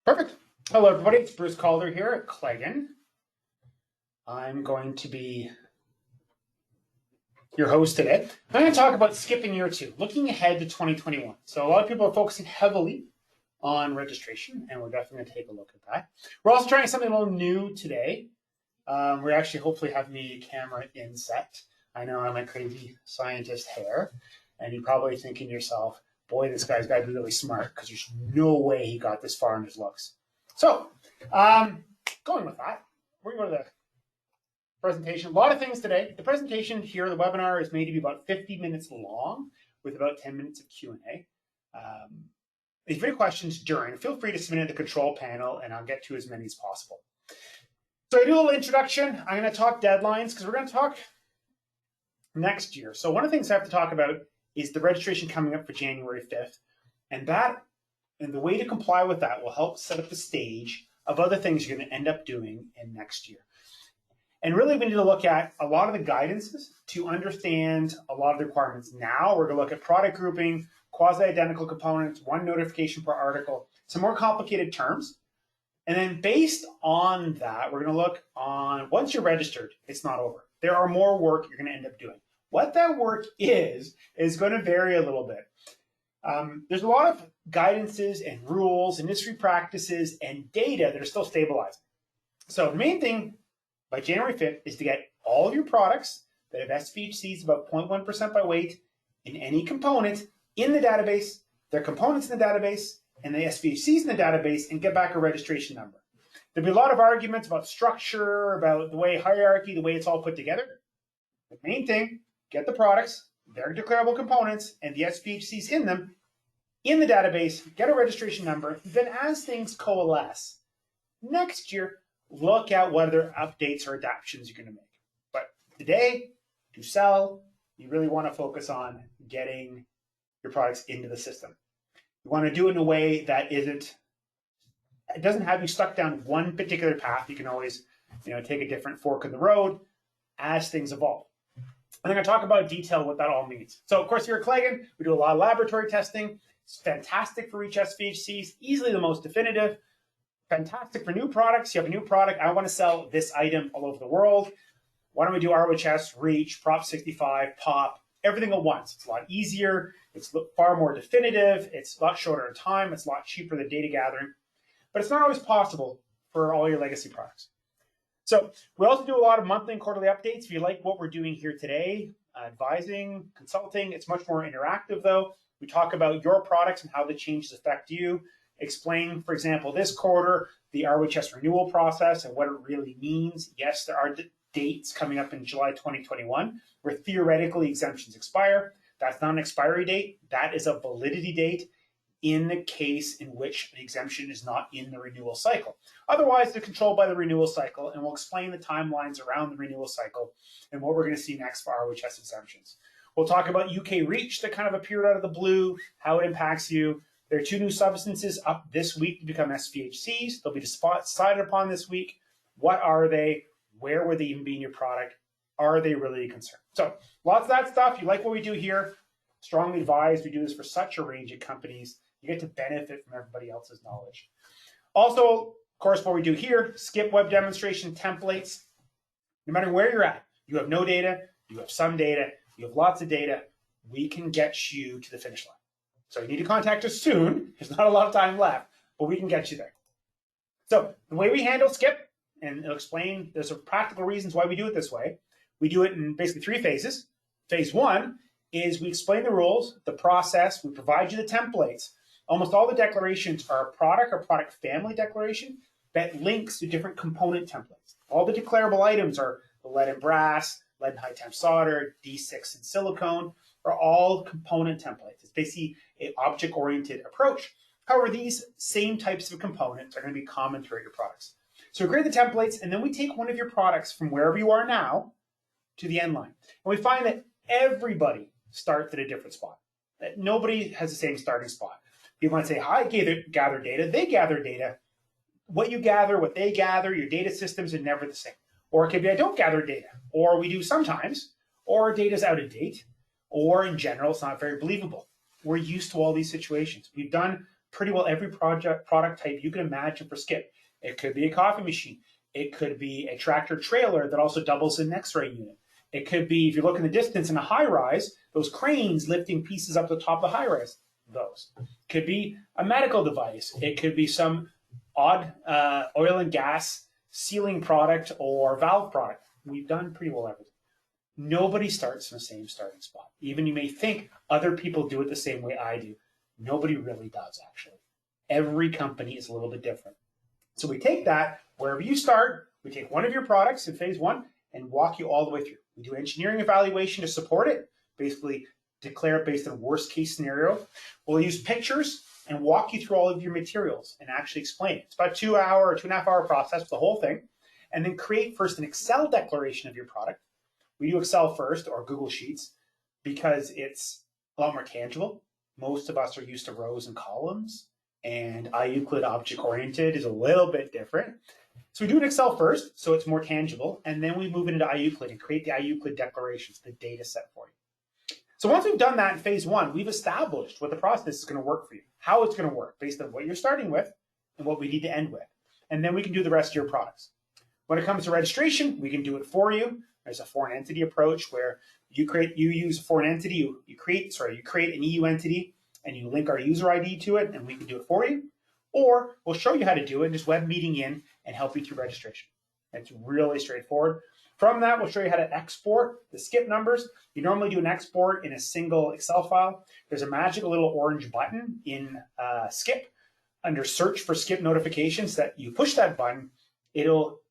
Perfect. Hello, everybody. It's Bruce Calder here at Claigan. I'm going to be your host today. I'm going to talk about skipping year two, looking ahead to 2021. So a lot of people are focusing heavily on registration, and we're definitely going to take a look at that. We're also trying something a little new today. We're actually hopefully having the camera inset. I know I'm a crazy scientist hair, and you're probably thinking to yourself, boy, this guy's got to be really smart because there's no way he got this far in his looks. So, going with that, we're going to go to the presentation. A lot of things today. The presentation here, the webinar, is made to be about 50 minutes long with about 10 minutes of Q&A. If you have any questions during, feel free to submit in the control panel, and I'll get to as many as possible. So I do a little introduction. I'm going to talk deadlines because we're going to talk next year. So one of the things I have to talk about is the registration coming up for January 5th. And the way to comply with that will help set up the stage of other things you're going to end up doing in next year. And really, we need to look at a lot of the guidances to understand a lot of the requirements now. We're going to look at product grouping, quasi-identical components, one notification per article, some more complicated terms. And then based on that, we're going to look on, once you're registered, it's not over. There are more work you're going to end up doing. What that work is going to vary a little bit. There's a lot of guidances and rules, industry practices, and data that are still stabilizing. So the main thing by January 5th is to get all of your products that have SVHCs about 0.1% by weight in any component in the database, their components in the database, and the SVHCs in the database, and get back a registration number. There'll be a lot of arguments about structure, about the way hierarchy, the way it's all put together. The main thing, get the products, their declarable components, and the SVHCs in them in the database, get a registration number. Then as things coalesce, next year, look at what other updates or adaptations you're going to make. But today, to sell, you really want to focus on getting your products into the system. You want to do it in a way that it doesn't have you stuck down one particular path. You can always, take a different fork in the road as things evolve. I'm going to talk about detail what that all means. So, of course, here at Claigan, we do a lot of laboratory testing. It's fantastic for each SVHCs, easily the most definitive. Fantastic for new products. You have a new product. I want to sell this item all over the world. Why don't we do ROHS, REACH, Prop 65, POP, everything at once? It's a lot easier. It's far more definitive. It's a lot shorter in time. It's a lot cheaper than data gathering. But it's not always possible for all your legacy products. So we also do a lot of monthly and quarterly updates. If you like what we're doing here today, advising, consulting, it's much more interactive though. We talk about your products and how the changes affect you. Explain, for example, this quarter, the ROHS renewal process and what it really means. Yes, there are dates coming up in July 2021 where theoretically exemptions expire. That's not an expiry date. That is a validity date in the case in which the exemption is not in the renewal cycle. Otherwise, they're controlled by the renewal cycle, and we'll explain the timelines around the renewal cycle and what we're going to see next for ROHS exemptions. We'll talk about UK REACH that kind of appeared out of the blue, how it impacts you. There are 2 new substances up this week to become SVHCs. They'll be decided upon this week. What are they? Where would they even be in your product? Are they really a concern? So lots of that stuff. You like what we do here? Strongly advise. We do this for such a range of companies. You get to benefit from everybody else's knowledge. Also, of course, what we do here, SCIP web demonstration templates. No matter where you're at, you have no data, you have some data, you have lots of data, we can get you to the finish line. So you need to contact us soon. There's not a lot of time left, but we can get you there. So the way we handle SCIP, and it'll explain, there's some practical reasons why we do it this way. We do it in basically 3 phases. Phase 1 is we explain the rules, the process, we provide you the templates. Almost all the declarations are a product or product family declaration that links to different component templates. All the declarable items are the lead and brass, lead and high temp solder, D6 and silicone, are all component templates. It's basically an object-oriented approach. However, these same types of components are going to be common throughout your products. So we create the templates, and then we take one of your products from wherever you are now to the end line. And we find that everybody starts at a different spot. That nobody has the same starting spot. People might say, I gather data. They gather data. What you gather, what they gather, your data systems are never the same. Or it could be, I don't gather data. Or we do sometimes. Or data's out of date. Or in general, it's not very believable. We're used to all these situations. We've done pretty well every product type you can imagine for SCIP. It could be a coffee machine. It could be a tractor trailer that also doubles as an X-ray unit. It could be, if you look in the distance in a high rise, those cranes lifting pieces up to the top of the high rise. Those. It could be a medical device. It could be some odd oil and gas sealing product or valve product. We've done pretty well everything. Nobody starts in the same starting spot. Even you may think other people do it the same way I do. Nobody really does, actually. Every company is a little bit different. So we take that, wherever you start, we take one of your products in phase one and walk you all the way through. We do engineering evaluation to support it, basically declare it based on worst case scenario. We'll use pictures and walk you through all of your materials and actually explain it. It's about a 2 hour or 2.5 hour process for the whole thing. And then create first an Excel declaration of your product. We do Excel first or Google Sheets because it's a lot more tangible. Most of us are used to rows and columns, and iEuclid object-oriented is a little bit different. So we do an Excel first, so it's more tangible, and then we move into iEuclid and create the iEuclid declarations, the data set for you. So once we've done that in phase one, we've established what the process is going to work for you, how it's going to work based on what you're starting with and what we need to end with. And then we can do the rest of your products. When it comes to registration, we can do it for you. There's a foreign entity approach where you use a foreign entity, you create an EU entity and you link our user ID to it and we can do it for you. Or we'll show you how to do it and just web meeting in and help you through registration. It's really straightforward. From that, we'll show you how to export the SCIP numbers. You normally do an export in a single Excel file. There's a magical little orange button in SCIP under search for SCIP notifications that you push that button, it'll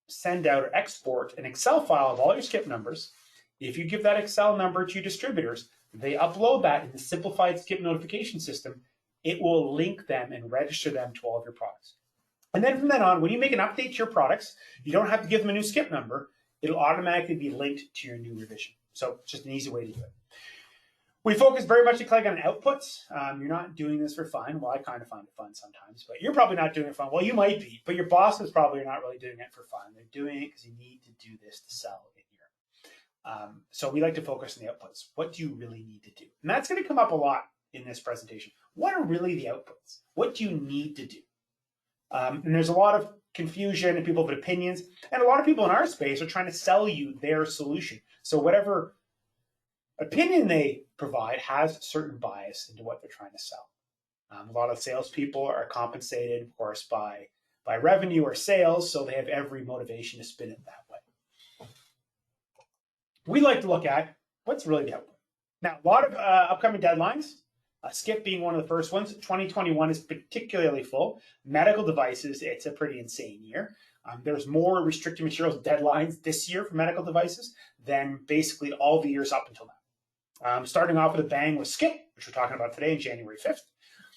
send out or export an Excel file of all your SCIP numbers. If you give that Excel number to your distributors, they upload that in the Simplified SCIP notification system. It will link them and register them to all of your products. And then from then on, when you make an update to your products, you don't have to give them a new SCIP number. It'll automatically be linked to your new revision. So it's just an easy way to do it. We focus very much at Claigan on outputs. You're not doing this for fun. Well, I kind of find it fun sometimes, but you're probably not doing it for fun. Well, you might be, but your bosses probably are not really doing it for fun. They're doing it because you need to do this to sell in here. So we like to focus on the outputs. What do you really need to do? And that's going to come up a lot in this presentation. What are really the outputs? What do you need to do? And there's a lot of confusion and people have opinions, and a lot of people in our space are trying to sell you their solution. So whatever opinion they provide has a certain bias into what they're trying to sell. A lot of salespeople are compensated, of course, by revenue or sales, so they have every motivation to spin it that way. We like to look at what's really the output. Now, a lot of upcoming deadlines, SCIP being one of the first ones. 2021 is particularly full. Medical devices, it's a pretty insane year. There's more restricted materials deadlines this year for medical devices than basically all the years up until now. Starting off with a bang with SCIP, which we're talking about today, on January 5th.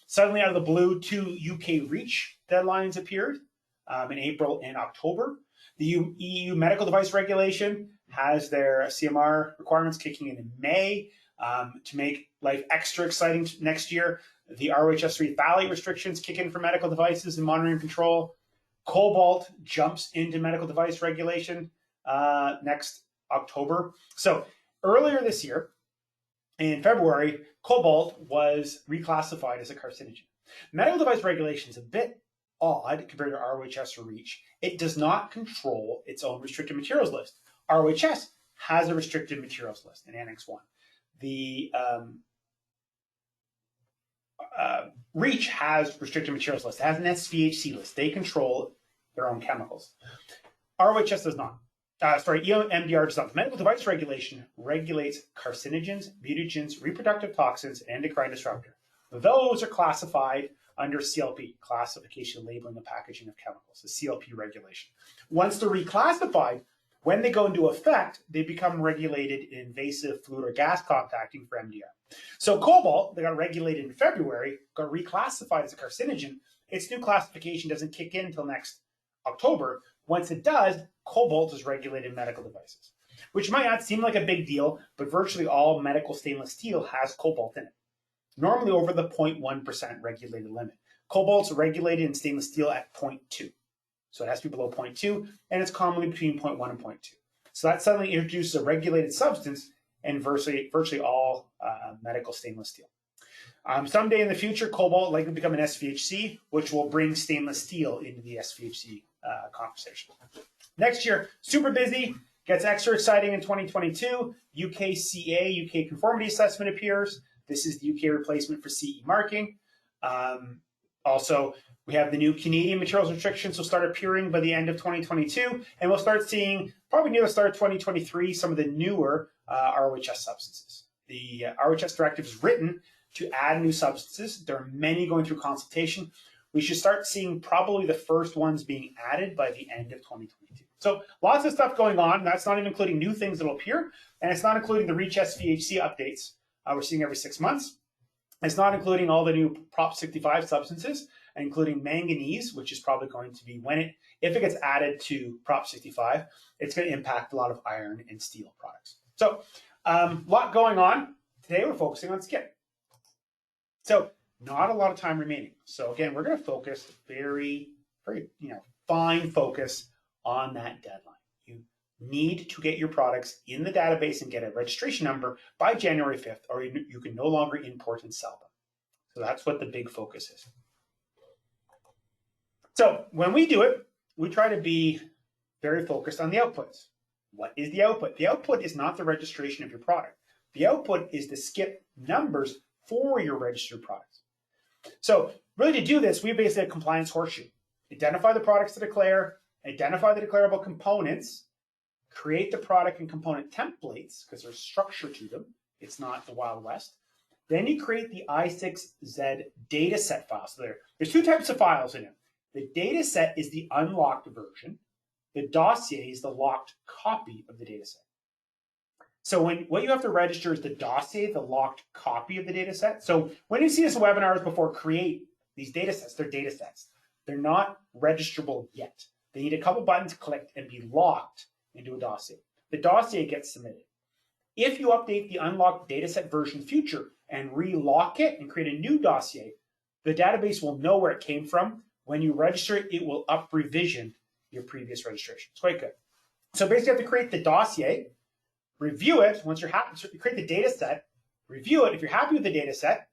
Suddenly out of the blue, 2 UK REACH deadlines appeared in April and October. The EU medical device regulation has their CMR requirements kicking in May. To make life extra exciting next year, the ROHS 3 phthalate restrictions kick in for medical devices and monitoring control. Cobalt jumps into medical device regulation next October. So earlier this year, in February, cobalt was reclassified as a carcinogen. Medical device regulation is a bit odd compared to ROHS or REACH. It does not control its own restricted materials list. ROHS has a restricted materials list in Annex 1. The REACH has restricted materials list. It has an SVHC list. They control their own chemicals. ROHS does not. EMDR does not. The medical device regulation regulates carcinogens, mutagens, reproductive toxins, and endocrine disruptor. Those are classified under CLP, Classification, Labeling, and Packaging of Chemicals, the CLP regulation. Once they're reclassified, when they go into effect, they become regulated in invasive fluid or gas contacting for MDR. So cobalt, that got regulated in February, got reclassified as a carcinogen. Its new classification doesn't kick in until next October. Once it does, cobalt is regulated in medical devices, which might not seem like a big deal, but virtually all medical stainless steel has cobalt in it, normally over the 0.1% regulated limit. Cobalt's regulated in stainless steel at 0.2. So it has to be below 0.2, and it's commonly between 0.1 and 0.2. So that suddenly introduces a regulated substance in virtually all medical stainless steel. Someday in the future, cobalt will likely become an SVHC, which will bring stainless steel into the SVHC conversation. Next year, super busy, gets extra exciting in 2022. UKCA, UK Conformity Assessment appears. This is the UK replacement for CE marking. Also, we have the new Canadian materials restrictions will start appearing by the end of 2022, and we'll start seeing, probably near the start of 2023, some of the newer ROHS substances. The ROHS directive is written to add new substances. There are many going through consultation. We should start seeing probably the first ones being added by the end of 2022. So lots of stuff going on. That's not even including new things that will appear, and it's not including the REACH SVHC updates we're seeing every 6 months. It's not including all the new Prop 65 substances, including manganese, which is probably going to be if it gets added to Prop 65, it's going to impact a lot of iron and steel products. So a lot going on. Today we're focusing on SCIP. So not a lot of time remaining. So again, we're going to focus very fine focus on that deadline. You need to get your products in the database and get a registration number by January 5th, or you can no longer import and sell them. So that's what the big focus is. So when we do it, we try to be very focused on the outputs. What is the output? The output is not the registration of your product. The output is the SCIP numbers for your registered products. So really to do this, we basically have a compliance horseshoe. Identify the products to declare, identify the declarable components, create the product and component templates, because there's structure to them. It's not the Wild West. Then you create the I6Z dataset file. So there's two types of files in it. The dataset is the unlocked version. The dossier is the locked copy of the dataset. So what you have to register is the dossier, the locked copy of the dataset. So when you see this in webinars before, create these datasets. They're datasets. They're not registrable yet. They need a couple buttons clicked and be locked into a dossier. The dossier gets submitted. If you update the unlocked dataset version future and relock it and create a new dossier, the database will know where it came from. When you register it, it will up revision your previous registration. It's quite good. So basically you have to create the dossier, review it. Once you're happy, so you create the data set, review it. If you're happy with the data set,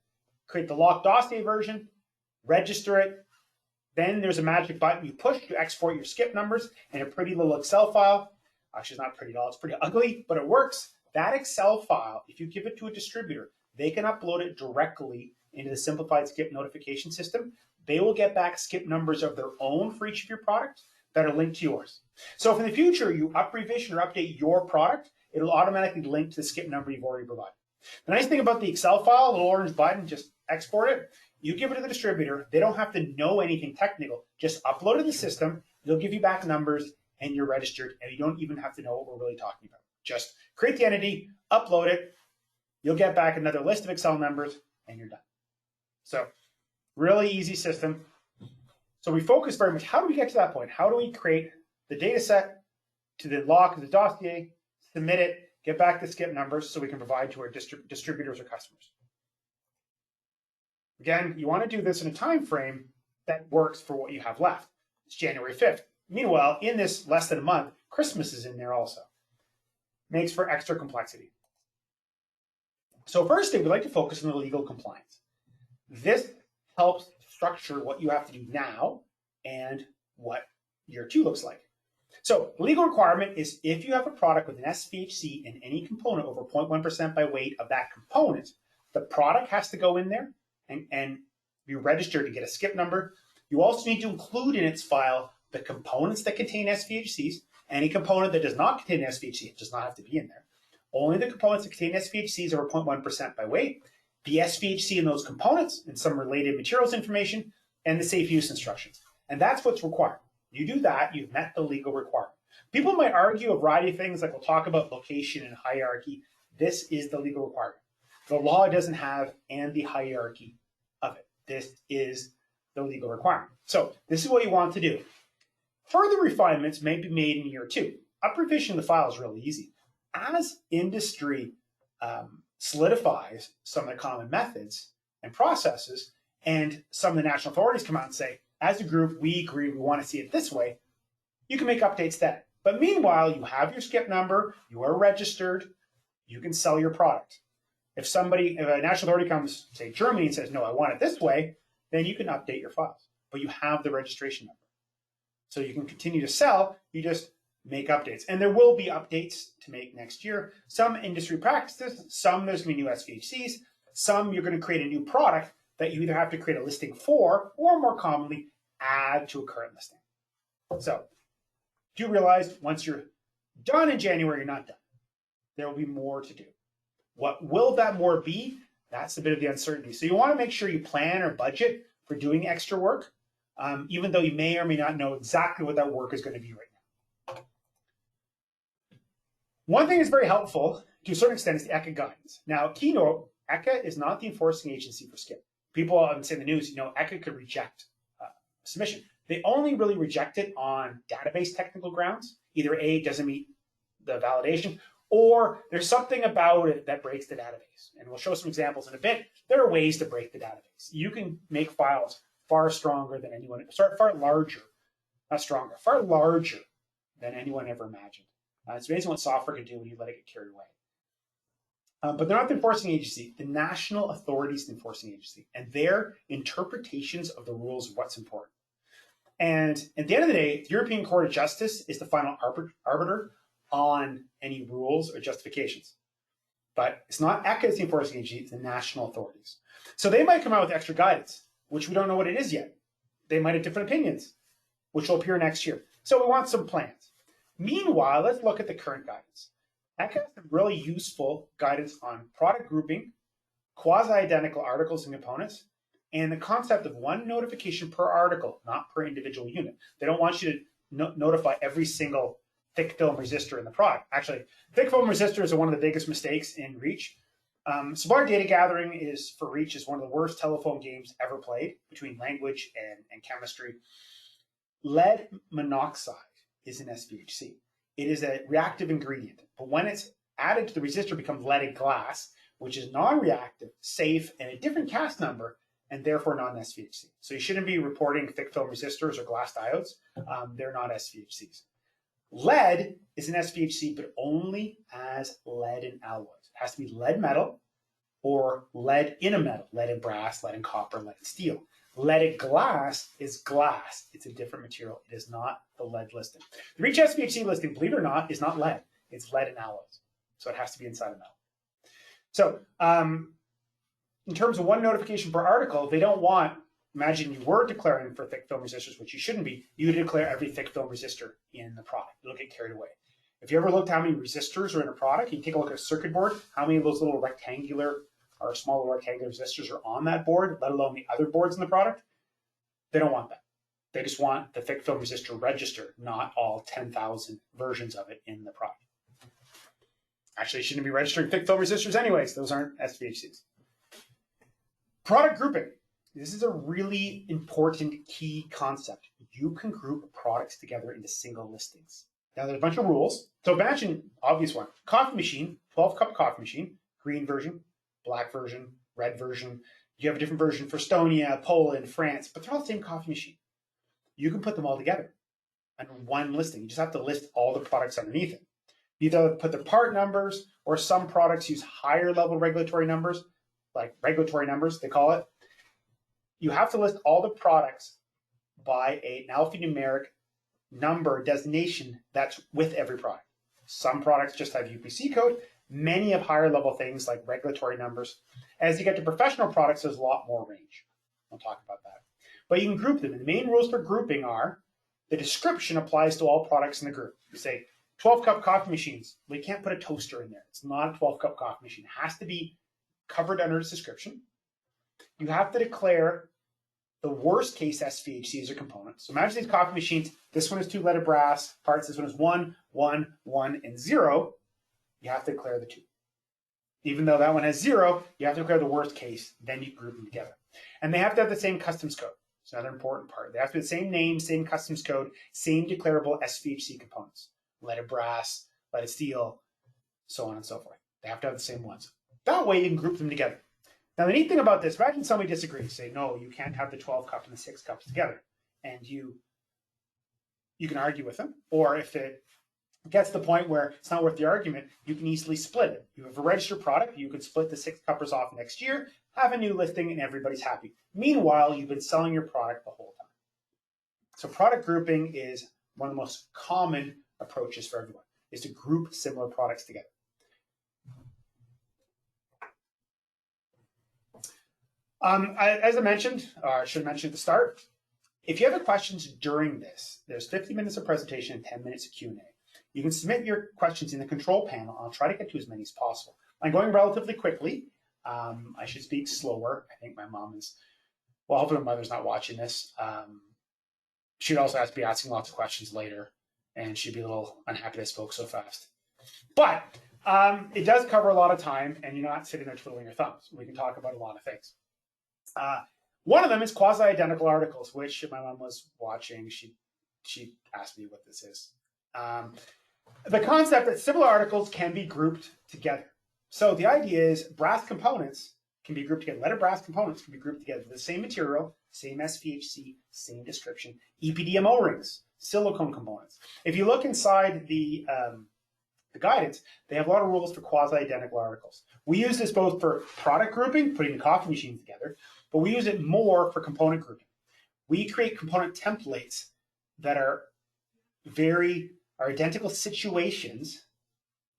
create the locked dossier version, register it. Then there's a magic button you push to export your SCIP numbers in a pretty little Excel file. Actually, it's not pretty at all. It's pretty ugly, but it works. That Excel file, if you give it to a distributor, they can upload it directly into the Simplified SCIP notification system. They will get back SCIP numbers of their own for each of your products that are linked to yours. So if in the future you up revision or update your product, it'll automatically link to the SCIP number you've already provided. The nice thing about the Excel file, a little orange button, just export it. You give it to the distributor. They don't have to know anything technical. Just upload it to the system. They'll give you back numbers and you're registered, and you don't even have to know what we're really talking about. Just create the entity, upload it. You'll get back another list of Excel numbers and you're done. So really easy system. So we focus very much, how do we get to that point? How do we create the data set to the lock of the dossier, submit it, get back the SCIP numbers so we can provide to our distributors or customers? Again, you want to do this in a time frame that works for what you have left. It's January 5th. Meanwhile, in this less than a month, Christmas is in there also. Makes for extra complexity. So first thing, we like to focus on the legal compliance. This helps structure what you have to do now and what year 2 looks like. So the legal requirement is if you have a product with an SVHC in any component over 0.1% by weight of that component, the product has to go in there and be registered to get a SCIP number. You also need to include in its file the components that contain SVHCs. Any component that does not contain an SVHC does not have to be in there. Only the components that contain SVHCs over 0.1% by weight, the SVHC in those components, and some related materials information, and the safe use instructions. And that's what's required. You do that, you've met the legal requirement. People might argue a variety of things, like we'll talk about location and hierarchy. This is the legal requirement. The law doesn't have and the hierarchy of it. This is the legal requirement. So this is what you want to do. Further refinements may be made in year 2. Up revision of the file is really easy. As industry solidifies some of the common methods and processes, and some of the national authorities come out and say, as a group, we agree, we want to see it this way, you can make updates then. But meanwhile, you have your SCIP number, you are registered, you can sell your product. If a national authority comes, say Germany, and says, no, I want it this way, then you can update your files, but you have the registration number. So you can continue to sell, you just make updates. And there will be updates to make next year. Some industry practices, some there's going to be new SVHCs, some you're going to create a new product that you either have to create a listing for, or more commonly, add to a current listing. So do realize once you're done in January, you're not done. There will be more to do. What will that more be? That's a bit of the uncertainty. So you want to make sure you plan or budget for doing extra work, even though you may or may not know exactly what that work is going to be right now. One thing that's very helpful to a certain extent is the ECHA guidance. Now, keynote, ECHA is not the enforcing agency for SCIP. People say in the news, ECHA could reject submission. They only really reject it on database technical grounds. Either A, it doesn't meet the validation, or there's something about it that breaks the database. And we'll show some examples in a bit. There are ways to break the database. You can make files far stronger than anyone, far larger, not stronger, far larger than anyone ever imagined. It's amazing what software can do when you let it get carried away. But they're not the enforcing agency. The national authority is the enforcing agency, and their interpretations of the rules are what's important. And at the end of the day, the European Court of Justice is the final arbiter on any rules or justifications. But it's not ECHA as the enforcing agency, it's the national authorities. So they might come out with extra guidance, which we don't know what it is yet. They might have different opinions, which will appear next year. So we want some plans. Meanwhile, let's look at the current guidance. ECHA has some really useful guidance on product grouping, quasi-identical articles and components, and the concept of one notification per article, not per individual unit. They don't want you to notify every single thick film resistor in the product. Actually, thick film resistors are one of the biggest mistakes in REACH. Supplier data gathering for REACH is one of the worst telephone games ever played between language and chemistry. Lead monoxide is an SVHC. It is a reactive ingredient, but when it's added to the resistor, it becomes leaded glass, which is non-reactive, safe, and a different CAS number, and therefore non-SVHC. So you shouldn't be reporting thick film resistors or glass diodes. They're not SVHCs. Lead is an SVHC, but only as lead in alloys. It has to be lead metal or lead in a metal, lead in brass, lead in copper, lead in steel. Leaded glass is glass. It's a different material. It is not the lead listing. The REACH SVHC listing, believe it or not, is not lead. It's lead in alloys. So it has to be inside a metal. So in terms of one notification per article, they don't want, imagine you were declaring for thick film resistors, which you shouldn't be. You declare every thick film resistor in the product. It'll get carried away. If you ever looked how many resistors are in a product, you take a look at a circuit board, how many of those little rectangular or smaller rectangular resistors are on that board, let alone the other boards in the product. They don't want that. They just want the thick film resistor register, not all 10,000 versions of it in the product. Actually, you shouldn't be registering thick film resistors anyways. Those aren't SVHCs. Product grouping. This is a really important key concept. You can group products together into single listings. Now, there's a bunch of rules. So imagine, obvious one, coffee machine, 12-cup coffee machine, green version, black version, red version. You have a different version for Estonia, Poland, France, but they're all the same coffee machine. You can put them all together under one listing. You just have to list all the products underneath it. You either put the part numbers, or some products use higher level regulatory numbers, like regulatory numbers, they call it. You have to list all the products by an alphanumeric number designation that's with every product. Some products just have UPC code. Many have higher level things like regulatory numbers. As you get to professional products, there's a lot more range. We'll talk about that. But you can group them. And the main rules for grouping are the description applies to all products in the group. You say 12-cup coffee machines. We can't put a toaster in there. It's not a 12-cup coffee machine. It has to be covered under its description. You have to declare the worst case SVHCs or components. So imagine these coffee machines. This one is 2 leaded brass parts. This one is 1, 1, 1, and 0. You have to declare the 2. Even though that one has 0, you have to declare the worst case. Then you group them together. And they have to have the same customs code. It's another important part. They have to be the same name, same customs code, same declarable SVHC components. Leaded brass, leaded steel, so on and so forth. They have to have the same ones. That way you can group them together. Now the neat thing about this, imagine somebody disagrees, say, no, you can't have the 12-cup and the 6 cups together. And you can argue with them. Or if it gets to the point where it's not worth the argument. You can easily split it. You have a registered product. You could split the 6 cuppers off next year, have a new listing, and everybody's happy. Meanwhile, you've been selling your product the whole time. So product grouping is one of the most common approaches for everyone, is to group similar products together. As I mentioned, or I should mention at the start, if you have questions during this, there's 50 minutes of presentation and 10 minutes of Q&A. You can submit your questions in the control panel. I'll try to get to as many as possible. I'm going relatively quickly. I should speak slower. I think my mom is, well, hopefully my mother's not watching this. She'd also have to be asking lots of questions later, and she'd be a little unhappy that I spoke so fast. But it does cover a lot of time, and you're not sitting there twiddling your thumbs. We can talk about a lot of things. One of them is quasi-identical articles, which if my mom was watching, she asked me what this is. The concept that similar articles can be grouped together. So the idea is brass components can be grouped together. Leaded brass components can be grouped together with the same material, same SVHC, same description, EPDM O-rings, silicone components. If you look inside the guidance, they have a lot of rules for quasi-identical articles. We use this both for product grouping, putting the coffee machines together, but we use it more for component grouping. We create component templates that are identical situations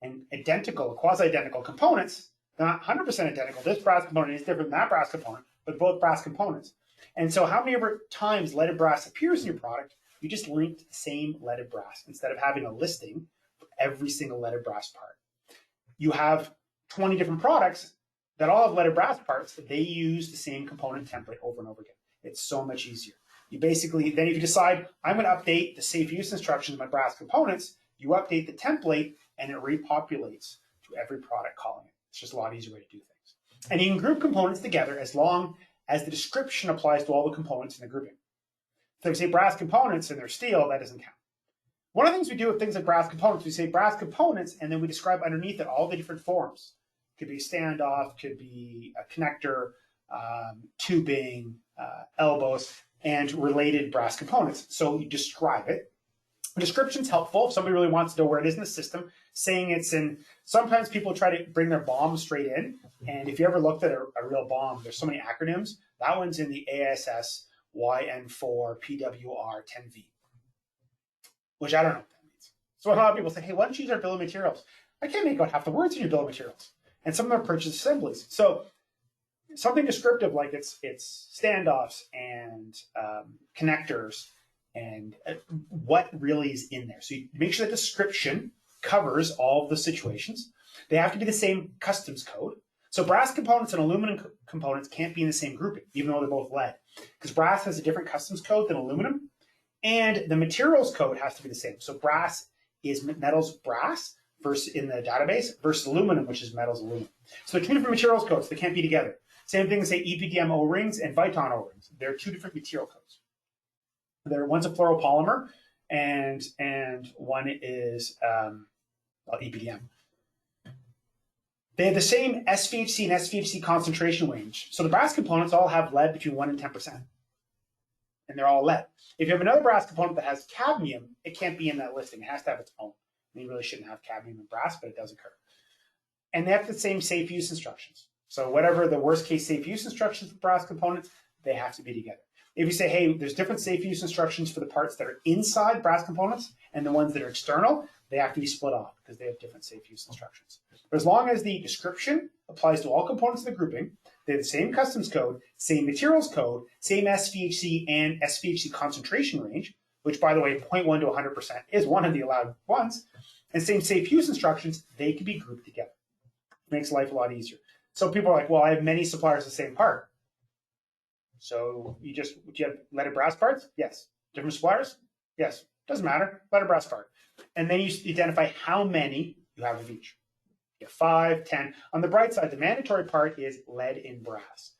and identical, quasi-identical components. They're not 100% identical. This brass component is different than that brass component, but both brass components. And so how many times leaded brass appears in your product, you just link to the same leaded brass instead of having a listing for every single leaded brass part. You have 20 different products that all have leaded brass parts, but they use the same component template over and over again. It's so much easier. You basically, then if you decide, I'm going to update the safe use instructions of my brass components, you update the template and it repopulates to every product calling it. It's just a lot easier way to do things. And you can group components together as long as the description applies to all the components in the grouping. So if you say brass components and they're steel, that doesn't count. One of the things we do with things like brass components, we say brass components and then we describe underneath it all the different forms. Could be a standoff, could be a connector, tubing, elbows, and related brass components. So you describe it. The description's helpful if somebody really wants to know where it is in the system, saying it's in, sometimes people try to bring their bomb straight in, and if you ever looked at a real bomb, there's so many acronyms. That one's in the ASS YN4 PWR 10V, which I don't know what that means. So a lot of people say, hey, why don't you use our bill of materials? I can't make out half the words in your bill of materials. And some of them are purchase assemblies. So something descriptive like it's standoffs and connectors and what really is in there. So you make sure that description covers all of the situations. They have to be the same customs code. So brass components and aluminum components can't be in the same grouping, even though they're both lead, because brass has a different customs code than aluminum, and the materials code has to be the same. So brass is metals brass versus in the database versus aluminum, which is metals aluminum. So they're two different materials codes. They can't be together. Same thing as say EPDM O-rings and Viton O-rings. They're two different material codes. One's a fluoropolymer and one is EPDM. They have the same SVHC and SVHC concentration range. So the brass components all have lead between 1 and 10%. And they're all lead. If you have another brass component that has cadmium, it can't be in that listing. It has to have its own. And you really shouldn't have cadmium in brass, but it does occur. And they have the same safe use instructions. So whatever the worst case safe use instructions for brass components, they have to be together. If you say, hey, there's different safe use instructions for the parts that are inside brass components and the ones that are external, they have to be split off because they have different safe use instructions. But as long as the description applies to all components of the grouping, they have the same customs code, same materials code, same SVHC and SVHC concentration range, which, by the way, 0.1 to 100% is one of the allowed ones, and same safe use instructions, they can be grouped together. It makes life a lot easier. So people are like, well, I have many suppliers of the same part. So do you have leaded brass parts? Yes. Different suppliers? Yes. Doesn't matter. Leaded brass part. And then you identify how many you have of each. You have 5, 10. On the bright side, the mandatory part is lead in brass.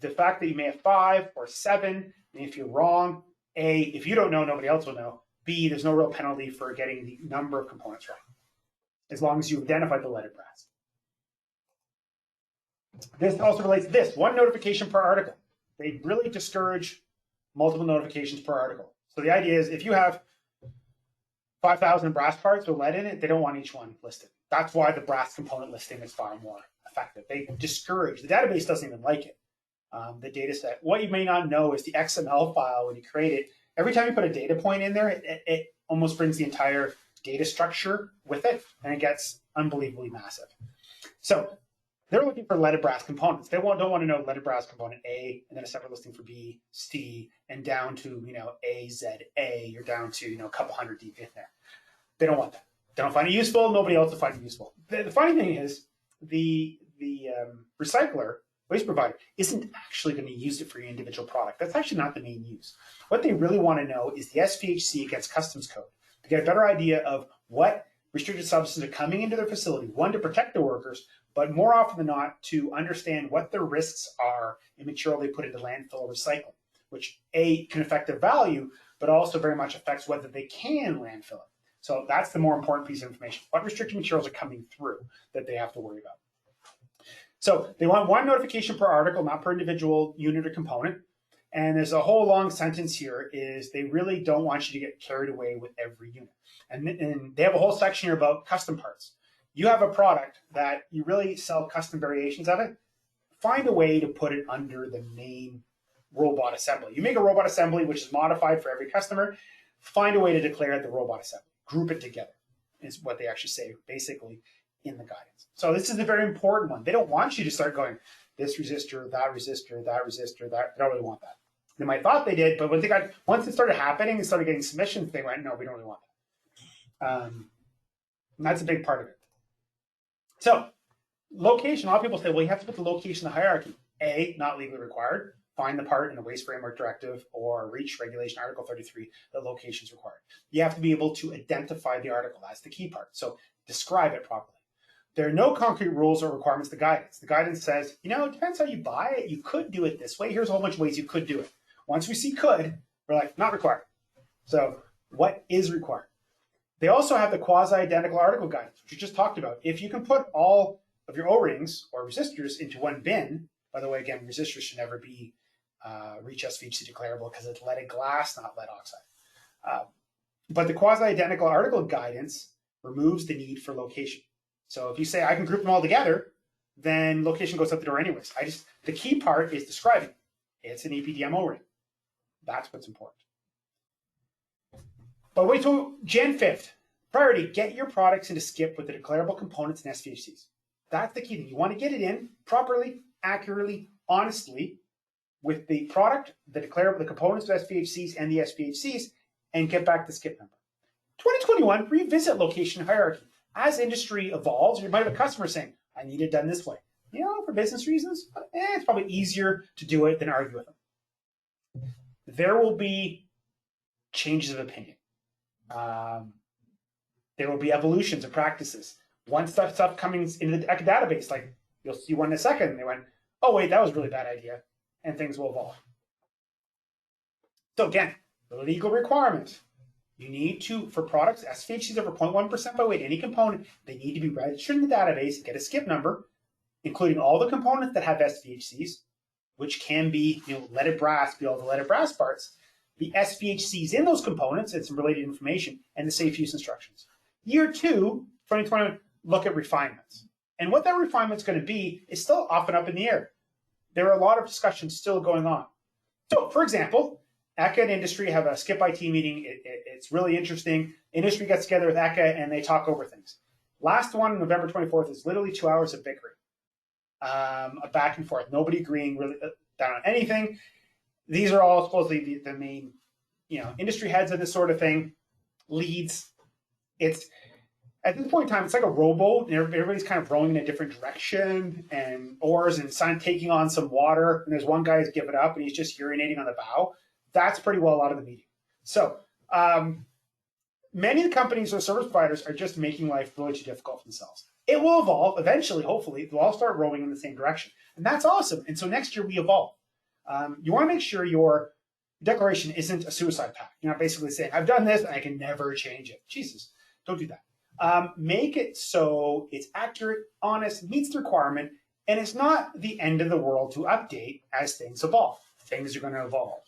The fact that you may have 5 or 7, and if you're wrong, A, if you don't know, nobody else will know. B, there's no real penalty for getting the number of components wrong, as long as you identify the leaded brass. This also relates to this, 1 notification per article. They really discourage multiple notifications per article. So the idea is if you have 5,000 brass parts with lead in it, they don't want each one listed. That's why the brass component listing is far more effective. They discourage, the database doesn't even like it. The data set. What you may not know is the XML file, when you create it, every time you put a data point in there, it almost brings the entire data structure with it, and it gets unbelievably massive. So they're looking for leaded brass components. They don't want to know leaded brass component A, and then a separate listing for B, C, and down to A, Z, A. You're down to a couple hundred deep in there. They don't want that. They don't find it useful. Nobody else will find it useful. The funny thing is the recycler, waste provider, isn't actually going to use it for your individual product. That's actually not the main use. What they really want to know is the SVHC against customs code to get a better idea of what restricted substances are coming into their facility, one, to protect the workers, but more often than not, to understand what the risks are in material they put into landfill or recycling, which A, can affect their value, but also very much affects whether they can landfill it. So that's the more important piece of information. What restricted materials are coming through that they have to worry about? So they want one notification per article, not per individual unit or component. And there's a whole long sentence here is they really don't want you to get carried away with every unit. And they have a whole section here about custom parts. You have a product that you really sell custom variations of it, find a way to put it under the main robot assembly. You make a robot assembly which is modified for every customer, find a way to declare the robot assembly. Group it together is what they actually say basically in the guidance. So this is a very important one. They don't want you to start going, this resistor, that resistor, that resistor, that. They don't really want that. They might have thought they did, but when once it started happening and started getting submissions, they went, no, we don't really want that. And that's a big part of it. So location, a lot of people say, well, you have to put the location in the hierarchy. A, not legally required. Find the part in the Waste Framework Directive or REACH Regulation Article 33 that location is required. You have to be able to identify the article. That's the key part. So describe it properly. There are no concrete rules or requirements to guidance. The guidance says, it depends how you buy it. You could do it this way. Here's a whole bunch of ways you could do it. Once we see could, we're like, not required. So what is required? They also have the quasi-identical article guidance, which we just talked about. If you can put all of your O-rings or resistors into one bin, by the way, again, resistors should never be REACH SVHC declarable because it's leaded glass, not lead oxide. But the quasi-identical article guidance removes the need for location. So if you say I can group them all together, then location goes out the door anyways. The key part is describing. It's an EPDM O-ring. That's what's important. But wait till Jan 5th. Priority, get your products into SCIP with the declarable components and SVHCs. That's the key thing. You want to get it in properly, accurately, honestly, with the product, the declarable, the components of SVHCs and the SVHCs, and get back the SCIP number. 2021, revisit location hierarchy. As industry evolves, you might have a customer saying, I need it done this way. For business reasons, it's probably easier to do it than argue with them. There will be changes of opinion. There will be evolutions of practices. Once stuff coming into the database, like you'll see one in a second, and they went, oh wait, that was a really bad idea, and things will evolve. So again, the legal requirement. You need to, for products, SVHCs over 0.1% by weight, any component, they need to be registered in the database, get a SCIP number, including all the components that have SVHCs, which can be leaded brass, be all the leaded brass parts, the SVHCs in those components and some related information, and the safe use instructions. Year 2, 2021, look at refinements. And what that refinement's going to be is still often up in the air. There are a lot of discussions still going on. So, for example, ECHA and industry have a SCIP IT meeting. It's really interesting. Industry gets together with ECHA and they talk over things. Last one, November 24th, is literally 2 hours of bickering, a back and forth. Nobody agreeing really down on anything. These are all supposedly the main, industry heads of this sort of thing, leads. It's at this point in time, it's like a rowboat, and everybody's kind of rowing in a different direction, and oars and taking on some water. And there's one guy who's given up, and he's just urinating on the bow. That's pretty well out of the meeting. So many of the companies or service providers are just making life really too difficult for themselves. It will evolve eventually. Hopefully, they'll all start rowing in the same direction, and that's awesome. And so next year we evolve. You want to make sure your declaration isn't a suicide pact. You're not basically saying, I've done this and I can never change it. Jesus, don't do that. Make it so it's accurate, honest, meets the requirement, and it's not the end of the world to update as things evolve. Things are going to evolve.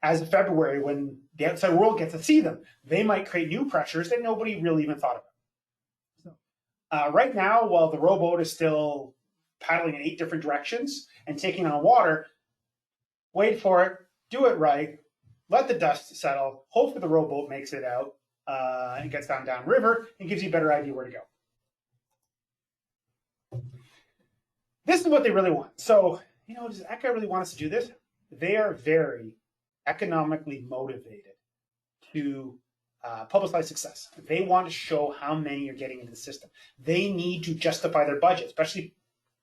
as of February, when the outside world gets to see them, they might create new pressures that nobody really even thought about. So, right now, while the rowboat is still paddling in 8 different directions and taking on water, wait for it, do it right, let the dust settle, hopefully the rowboat makes it out and gets down river and gives you a better idea where to go. This is what they really want. So, does ECHA really want us to do this? They are very economically motivated to publicize success. They want to show how many are getting into the system. They need to justify their budget, especially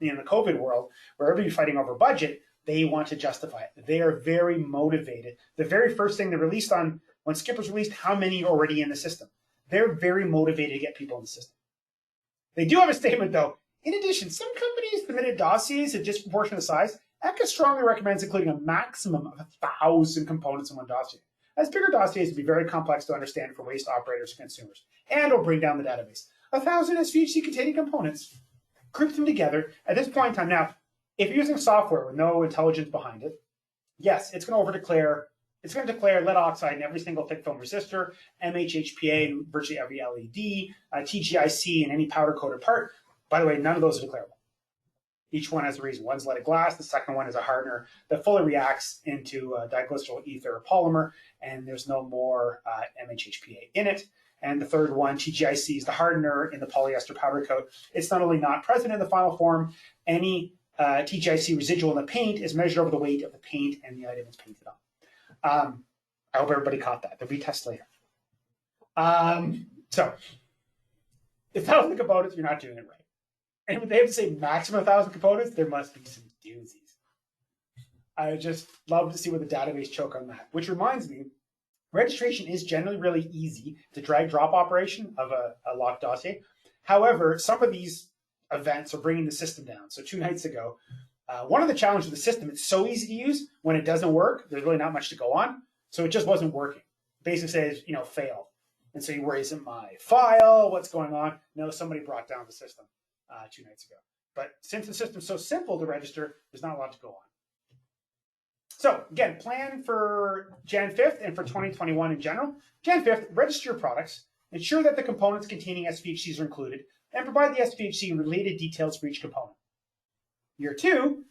in the COVID world, where everybody's fighting over budget. They want to justify it. They are very motivated. The very first thing they released on, when SCIP was released, how many are already in the system? They're very motivated to get people in the system. They do have a statement, though. In addition, some companies submitted dossiers of disproportionate size. ECHA strongly recommends including a maximum of 1,000 components in one dossier, as bigger dossiers would be very complex to understand for waste operators and consumers, and will bring down the database. 1,000 SVHC containing components, group them together. At this point in time, now, if you're using software with no intelligence behind it, yes, it's going to declare lead oxide in every single thick film resistor, MHHPA in virtually every LED, TGIC in any powder-coated part. By the way, none of those are declarable. Each one has a reason. One's leaded glass, the second one is a hardener that fully reacts into diglycerol ether polymer, and there's no more MHHPA in it. And the third one, TGIC, is the hardener in the polyester powder coat. It's not only not present in the final form, any TGIC residual in the paint is measured over the weight of the paint and the item it's painted on. I hope everybody caught that. There'll be tests later. So, if I think about it, you're not doing it right. And when they have to say maximum 1,000 components, there must be some doozies. I just love to see what the database choke on that. Which reminds me, registration is generally really easy. It's a drag-drop operation of a locked dossier. However, some of these events are bringing the system down. So 2 nights ago, one of the challenges of the system, it's so easy to use. When it doesn't work, there's really not much to go on. So it just wasn't working. Basically says, fail. And so you worry, isn't my file? What's going on? No, somebody brought down the system 2 nights ago. But since the system's so simple to register, there's not a lot to go on. So again, plan for Jan 5th and for 2021 in general. Jan 5th, register your products. Ensure that the components containing SVHCs are included, and provide the SVHC and related details for each component. Year 2,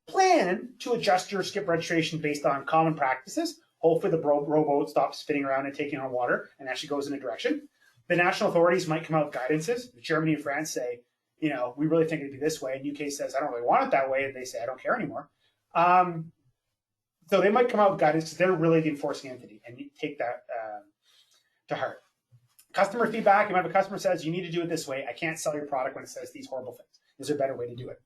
plan to adjust your SCIP registration based on common practices. Hopefully the rowboat stops spinning around and taking on water and actually goes in a direction. The national authorities might come out with guidances. Germany and France say, we really think it'd be this way. And UK says, I don't really want it that way. And they say, I don't care anymore. So they might come out with guidance because they're really the enforcing entity, and you take that to heart. Customer feedback, you might have a customer says, you need to do it this way. I can't sell your product when it says these horrible things. Is there a better way to do it?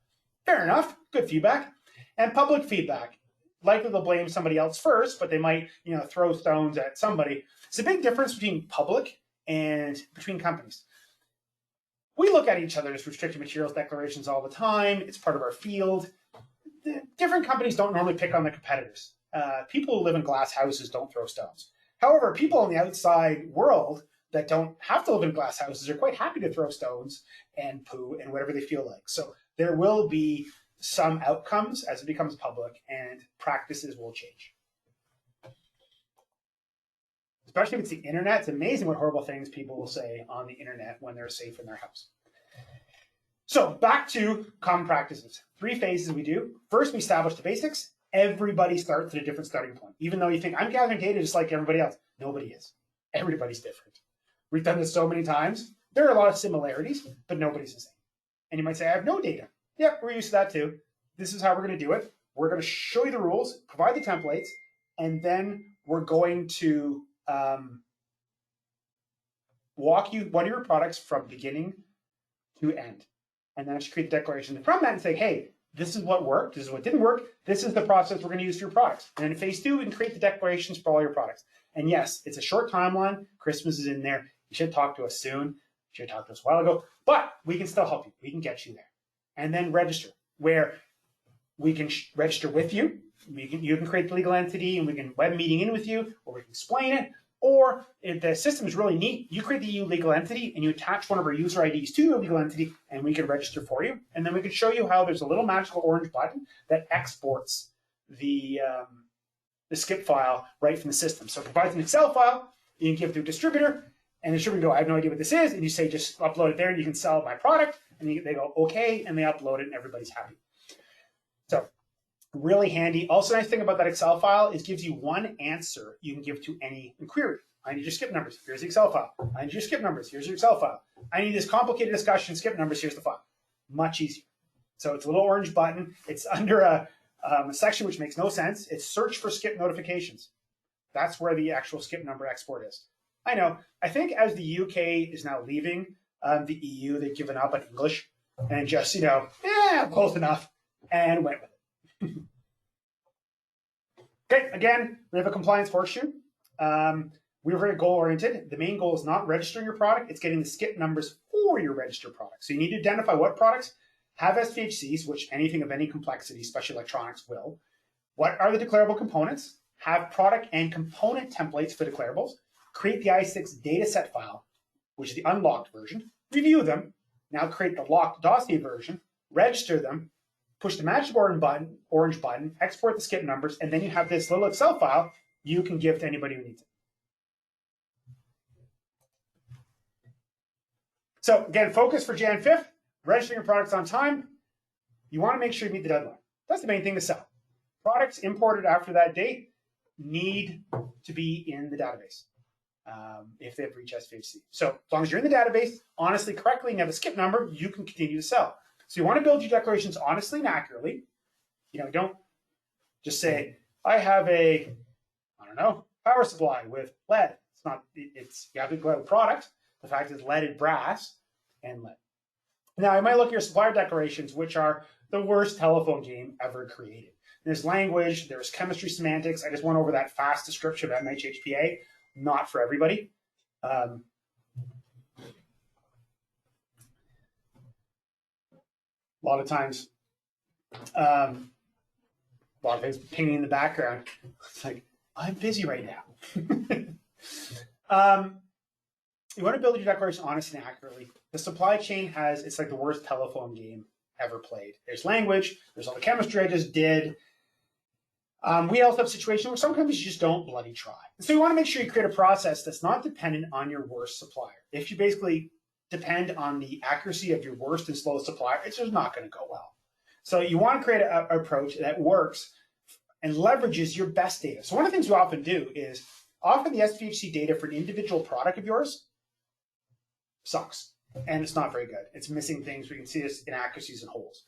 Fair enough. Good feedback. And public feedback. Likely they'll blame somebody else first, but they might, throw stones at somebody. It's a big difference between public and between companies. We look at each other's restricted materials declarations all the time. It's part of our field. The different companies don't normally pick on their competitors. People who live in glass houses don't throw stones. However, people in the outside world that don't have to live in glass houses are quite happy to throw stones and poo and whatever they feel like. So there will be some outcomes as it becomes public, and practices will change. Especially if it's the internet, it's amazing what horrible things people will say on the internet when they're safe in their house. So back to common practices. 3 phases we do. First, we establish the basics. Everybody starts at a different starting point. Even though you think, I'm gathering data just like everybody else. Nobody is. Everybody's different. We've done this so many times. There are a lot of similarities, but nobody's the same. And you might say, I have no data. Yep, we're used to that too. This is how we're going to do it. We're going to show you the rules, provide the templates, and then we're going to walk you one of your products from beginning to end. And then actually create the declaration from that and say, hey, this is what worked, this is what didn't work, this is the process we're going to use for your products. And then in phase 2, we can create the declarations for all your products. And yes, it's a short timeline. Christmas is in there. You should talk to us soon. You should talk to us a while ago. But we can still help you. We can get you there. And then register, where we can register with you. You can create the legal entity, and we can web meeting in with you, or we can explain it. Or if the system is really neat, you create the EU legal entity and you attach one of our user IDs to your legal entity, and we can register for you. And then we can show you how there's a little magical orange button that exports the the SCIP file right from the system. So it provides an Excel file, you can give it to a distributor, and the distributor go, I have no idea what this is, and you say, just upload it there, and you can sell my product, and they go, okay, and they upload it, and everybody's happy. So really handy. Also, nice thing about that Excel file is it gives you one answer you can give to any query. I need your SCIP numbers. Here's the Excel file. I need your SCIP numbers. Here's your Excel file. I need this complicated discussion, SCIP numbers. Here's the file. Much easier. So it's a little orange button. It's under a section which makes no sense. It's search for SCIP notifications. That's where the actual SCIP number export is. I know. I think as the UK is now leaving the EU, they've given up on English and just, close enough and went with it. Okay, again, we have a compliance horseshoe. We're very goal-oriented. The main goal is not registering your product. It's getting the SCIP numbers for your registered product. So you need to identify what products have SVHCs, which anything of any complexity, especially electronics, will. What are the declarable components? Have product and component templates for declarables. Create the I6 dataset file, which is the unlocked version. Review them. Now create the locked dossier version. Register them. Push the magic orange button. Export the SCIP numbers. And then you have this little Excel file you can give to anybody who needs it. So again, focus for Jan 5th. Registering your products on time. You want to make sure you meet the deadline. That's the main thing to sell. Products imported after that date need to be in the database if they've reached SVHC. So as long as you're in the database, honestly, correctly, and you have a SCIP number, you can continue to sell. So you want to build your declarations honestly and accurately. Don't just say, I have a, power supply with lead. It's not, you have to declare the product. The fact is leaded brass and lead. Now, you might look at your supplier declarations, which are the worst telephone game ever created. There's language, there's chemistry semantics. I just went over that fast description of MHHPA, not for everybody. A lot of times, a lot of things pinging in the background. It's like, I'm busy right now. You want to build your declaration honestly and accurately. The supply chain it's like the worst telephone game ever played. There's language, there's all the chemistry I just did. We also have situations where some companies just don't bloody try. And so you want to make sure you create a process that's not dependent on your worst supplier. If you basically depend on the accuracy of your worst and slowest supplier, it's just not going to go well. So you want to create an approach that works and leverages your best data. So one of the things we often do is often the SVHC data for an individual product of yours sucks, and it's not very good. It's missing things. We can see this inaccuracies and holes.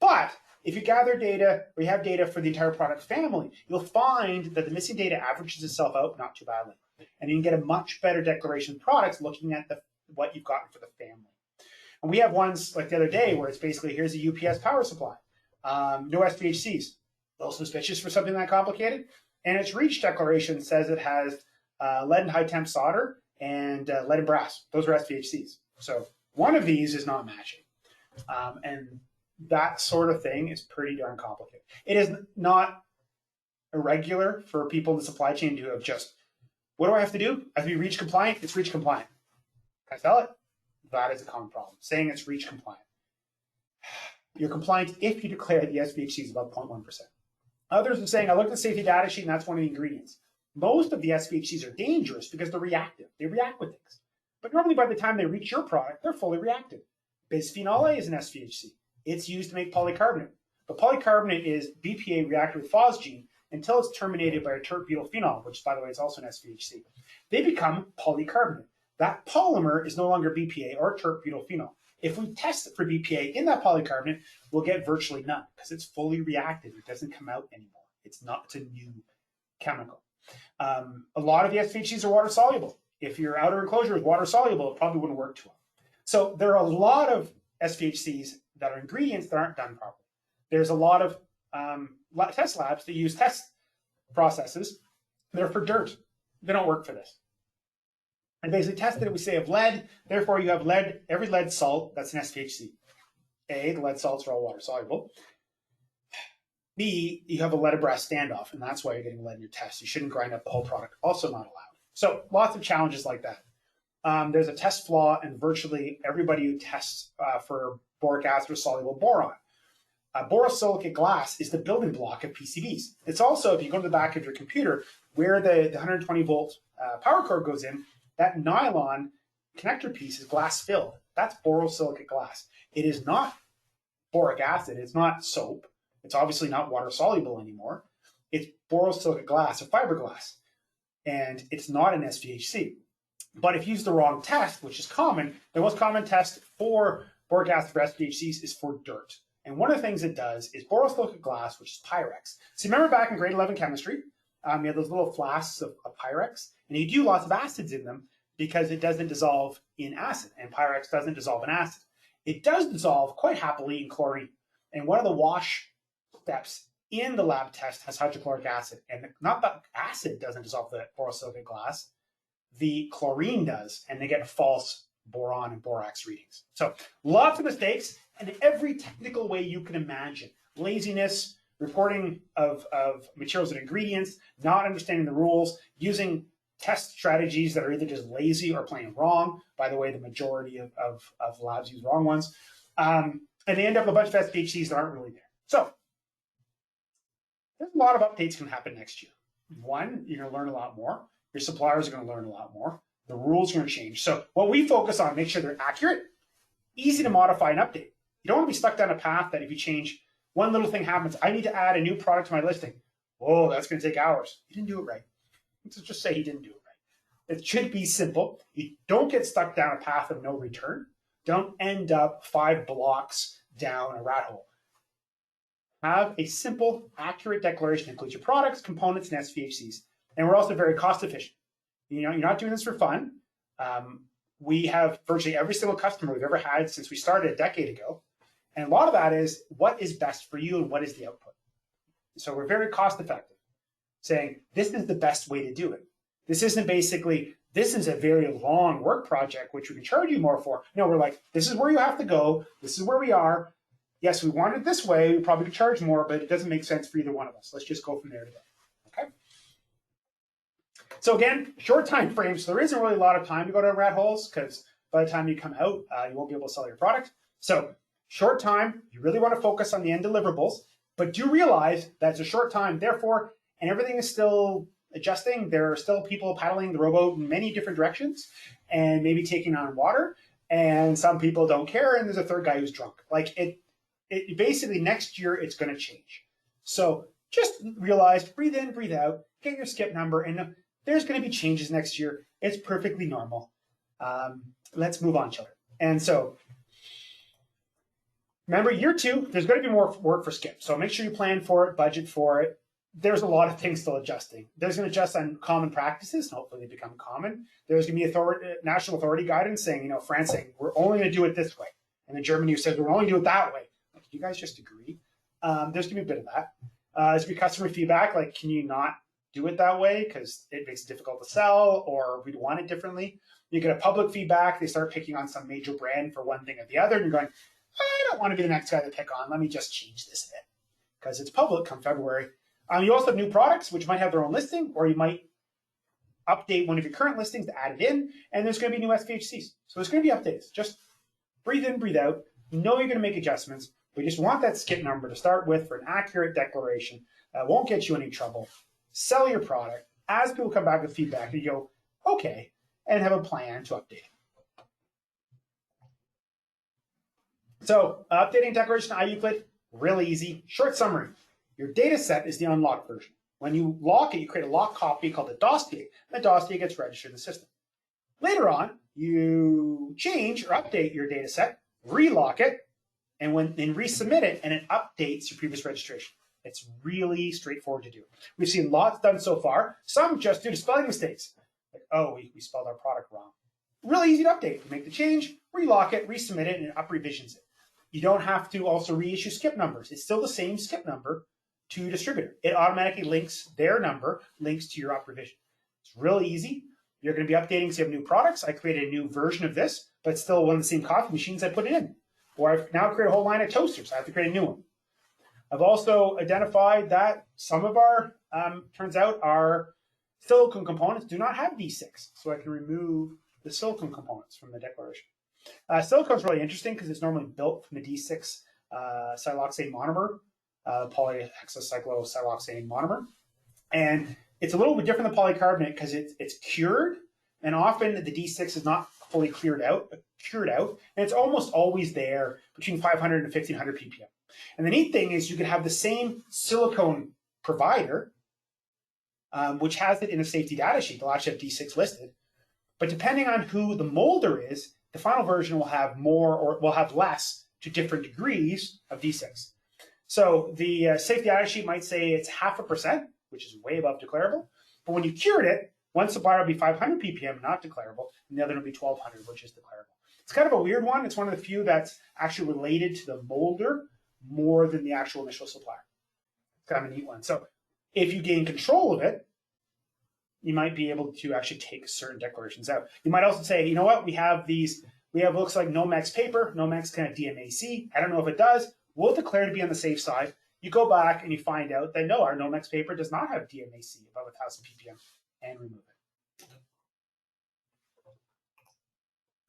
But if you gather data, or you have data for the entire product family, you'll find that the missing data averages itself out not too badly. And you can get a much better declaration of products looking at what you've gotten for the family. And we have ones like the other day where it's basically, here's a UPS power supply. No SVHCs. A little suspicious for something that complicated. And its reach declaration says it has lead and high temp solder and lead and brass. Those are SVHCs. So one of these is not matching. And that sort of thing is pretty darn complicated. It is not irregular for people in the supply chain to have just, what do I have to do? I have to be reach compliant? It's reach compliant. Can I sell it? That is a common problem. Saying it's reach compliant. You're compliant if you declare the SVHC is above 0.1%. Others are saying, I looked at the safety data sheet and that's one of the ingredients. Most of the SVHCs are dangerous because they're reactive. They react with things. But normally by the time they reach your product, they're fully reactive. Bisphenol A is an SVHC. It's used to make polycarbonate. But polycarbonate is BPA reacted with phosgene until it's terminated by a tert-butylphenol, which, by the way, is also an SVHC. They become polycarbonate. That polymer is no longer BPA or tert-butylphenol. If we test it for BPA in that polycarbonate, we'll get virtually none because it's fully reactive. It doesn't come out anymore. It's a new chemical. A lot of the SVHCs are water soluble. If your outer enclosure is water soluble, it probably wouldn't work too well. So there are a lot of SVHCs that are ingredients that aren't done properly. There's a lot of test labs that use test processes. They're for dirt. They don't work for this. And basically tested it, we say of lead, therefore you have lead, every lead salt, that's an SVHC. A, the lead salts are all water soluble. B, you have a lead and brass standoff, and that's why you're getting lead in your test. You shouldn't grind up the whole product. Also not allowed. So lots of challenges like that. There's a test flaw in virtually everybody who tests for boric acid or soluble boron. borosilicate glass is the building block of PCBs. It's also, if you go to the back of your computer, where the 120 volt power cord goes in, that nylon connector piece is glass filled. That's borosilicate glass. It is not boric acid. It's not soap. It's obviously not water soluble anymore. It's borosilicate glass or fiberglass. And it's not an SVHC. But if you use the wrong test, which is common, the most common test for boric acid for SVHCs is for dirt. And one of the things it does is borosilicate glass, which is Pyrex. So you remember back in grade 11 chemistry, you had those little flasks of Pyrex, and you do lots of acids in them because it doesn't dissolve in acid, and Pyrex doesn't dissolve in acid. It does dissolve quite happily in chlorine. And one of the wash steps in the lab test has hydrochloric acid. And not that acid doesn't dissolve the borosilicate glass, the chlorine does, and they get false boron and borax readings. So lots of mistakes in every technical way you can imagine. Laziness, reporting of materials and ingredients, not understanding the rules, using test strategies that are either just lazy or plain wrong. By the way, the majority of labs use wrong ones. And they end up with a bunch of SPHCs that aren't really there. So there's a lot of updates can happen next year. One, you're going to learn a lot more. Your suppliers are going to learn a lot more. The rules are going to change. So what we focus on, make sure they're accurate, easy to modify and update. You don't want to be stuck down a path that if you change one little thing happens, I need to add a new product to my listing. Whoa, that's going to take hours. You didn't do it right. Let's just say you didn't do it right. It should be simple. You don't get stuck down a path of no return. Don't end up 5 blocks down a rat hole. Have a simple, accurate declaration that includes your products, components, and SVHCs. And we're also very cost efficient. You know, you're not doing this for fun. We have virtually every single customer we've ever had since we started a decade ago. And a lot of that is what is best for you and what is the output. So we're very cost effective, saying this is the best way to do it. This isn't basically, this is a very long work project, which we can charge you more for. No, we're like, this is where you have to go. This is where we are. Yes, we want it this way. We probably could charge more, but it doesn't make sense for either one of us. Let's just go from there today. Okay. So again, short time frames. So there isn't really a lot of time to go down rat holes because by the time you come out, you won't be able to sell your product. So short time, you really want to focus on the end deliverables, but do realize that it's a short time, therefore, and everything is still adjusting. There are still people paddling the rowboat in many different directions and maybe taking on water, and some people don't care, and there's a third guy who's drunk. Like it basically next year, it's going to change. So just realize, breathe in, breathe out, get your skip number, and there's going to be changes next year. It's perfectly normal. Let's move on, children. And so remember, year 2, there's going to be more work for skip. So make sure you plan for it, budget for it. There's a lot of things still adjusting. There's going to adjust on common practices, and hopefully they become common. There's going to be national authority guidance saying, you know, France saying, we're only going to do it this way. And then Germany who says, we're only do it that way. Like, you guys just agree? There's going to be a bit of that. There's going to be customer feedback, like, can you not do it that way because it makes it difficult to sell, or we want it differently. You get a public feedback. They start picking on some major brand for one thing or the other, and you're going, I don't want to be the next guy to pick on. Let me just change this a bit because it's public come February. You also have new products, which might have their own listing, or you might update one of your current listings to add it in, and there's going to be new SVHCs. So there's going to be updates. Just breathe in, breathe out. Know you're going to make adjustments. We just want that skip number to start with for an accurate declaration. Won't get you any trouble. Sell your product. As people come back with feedback, you go, okay, and have a plan to update it. So updating declaration IUclid, really easy. Short summary. Your data set is the unlocked version. When you lock it, you create a locked copy called the dossier. The dossier gets registered in the system. Later on, you change or update your data set, relock it, and then resubmit it, and it updates your previous registration. It's really straightforward to do. We've seen lots done so far. Some just due to spelling mistakes. Like, oh, we spelled our product wrong. Really easy to update. You make the change, relock it, resubmit it, and it up revisions it. You don't have to also reissue skip numbers. It's still the same skip number to distributor. It automatically links their number, links to your up revision. It's really easy. You're going to be updating, so you have new products. I created a new version of this, but it's still one of the same coffee machines I put it in. Or I've now created a whole line of toasters. I have to create a new one. I've also identified that some of our, turns out, our silicone components do not have D6. So I can remove the silicone components from the declaration. Silicone is really interesting because it's normally built from the D6 siloxane monomer, polyhexacyclosiloxane monomer. And it's a little bit different than polycarbonate because it's cured, and often the D6 is not fully cured out, and it's almost always there between 500 and 1500 ppm. And the neat thing is you can have the same silicone provider, which has it in a safety data sheet. They'll actually have D6 listed, but depending on who the molder is, the final version will have more or will have less to different degrees of D6. So the safety data sheet might say it's 0.5%, which is way above declarable. But when you cured it, one supplier will be 500 ppm, not declarable, and the other will be 1200, which is declarable. It's kind of a weird one. It's one of the few that's actually related to the molder more than the actual initial supplier. It's kind of a neat one. So if you gain control of it, you might be able to actually take certain declarations out. You might also say, you know what, we have looks like Nomex paper. Nomex kind of DMAC. I don't know if it does. We'll declare to be on the safe side. You go back and you find out that no, our Nomex paper does not have DMAC above 1000 ppm, and remove it.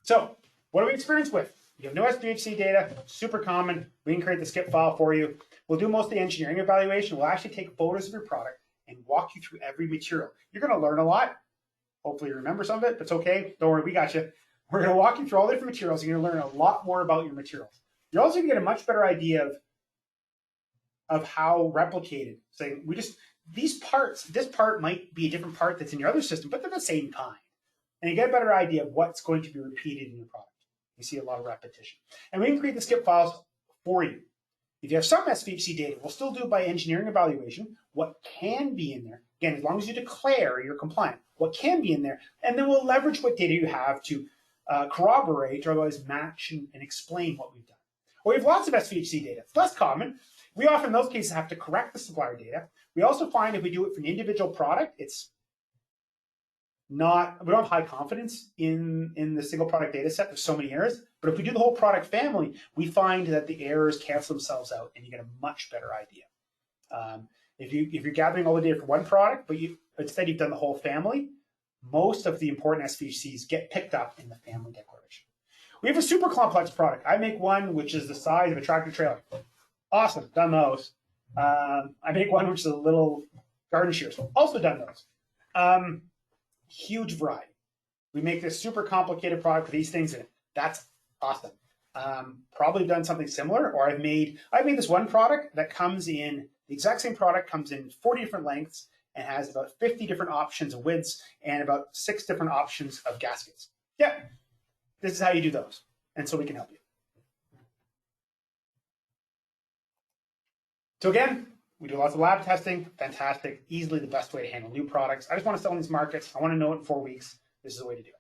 So what do we experience with? You have no SPHC data, super common. We can create the SCIP file for you. We'll do most of the engineering evaluation. We'll actually take photos of your product and walk you through every material. You're going to learn a lot. Hopefully you remember some of it, but it's okay. Don't worry, we got you. We're going to walk you through all the different materials. You're going to learn a lot more about your materials. You're also going to get a much better idea of how replicated. Saying this part might be a different part that's in your other system, but they're the same kind. And you get a better idea of what's going to be repeated in your product. You see a lot of repetition. And we can create the SCIP files for you. If you have some SVHC data, we'll still do it by engineering evaluation, what can be in there. Again, as long as you declare you're compliant, what can be in there, and then we'll leverage what data you have to corroborate or otherwise match and explain what we've done. Or we have lots of SVHC data. It's less common. We often, in those cases, have to correct the supplier data. We also find if we do it for an individual product, it's not, we don't have high confidence in the single product data set. There's so many errors. But if we do the whole product family, we find that the errors cancel themselves out and you get a much better idea. If you're gathering all the data for one product, but instead you've done the whole family, most of the important SVHCs get picked up in the family declaration. We have a super complex product. I make one which is the size of a tractor trailer. Awesome, done those. I make one which is a little garden shears. Also done those. Huge variety. We make this super complicated product with these things in it. That's awesome. Probably done something similar, or I've made this one product that comes in, the exact same product comes in 40 different lengths and has about 50 different options of widths and about 6 different options of gaskets. Yeah, this is how you do those. And so we can help you. So again, we do lots of lab testing. Fantastic. Easily the best way to handle new products. I just want to sell in these markets. I want to know it in 4 weeks. This is the way to do it.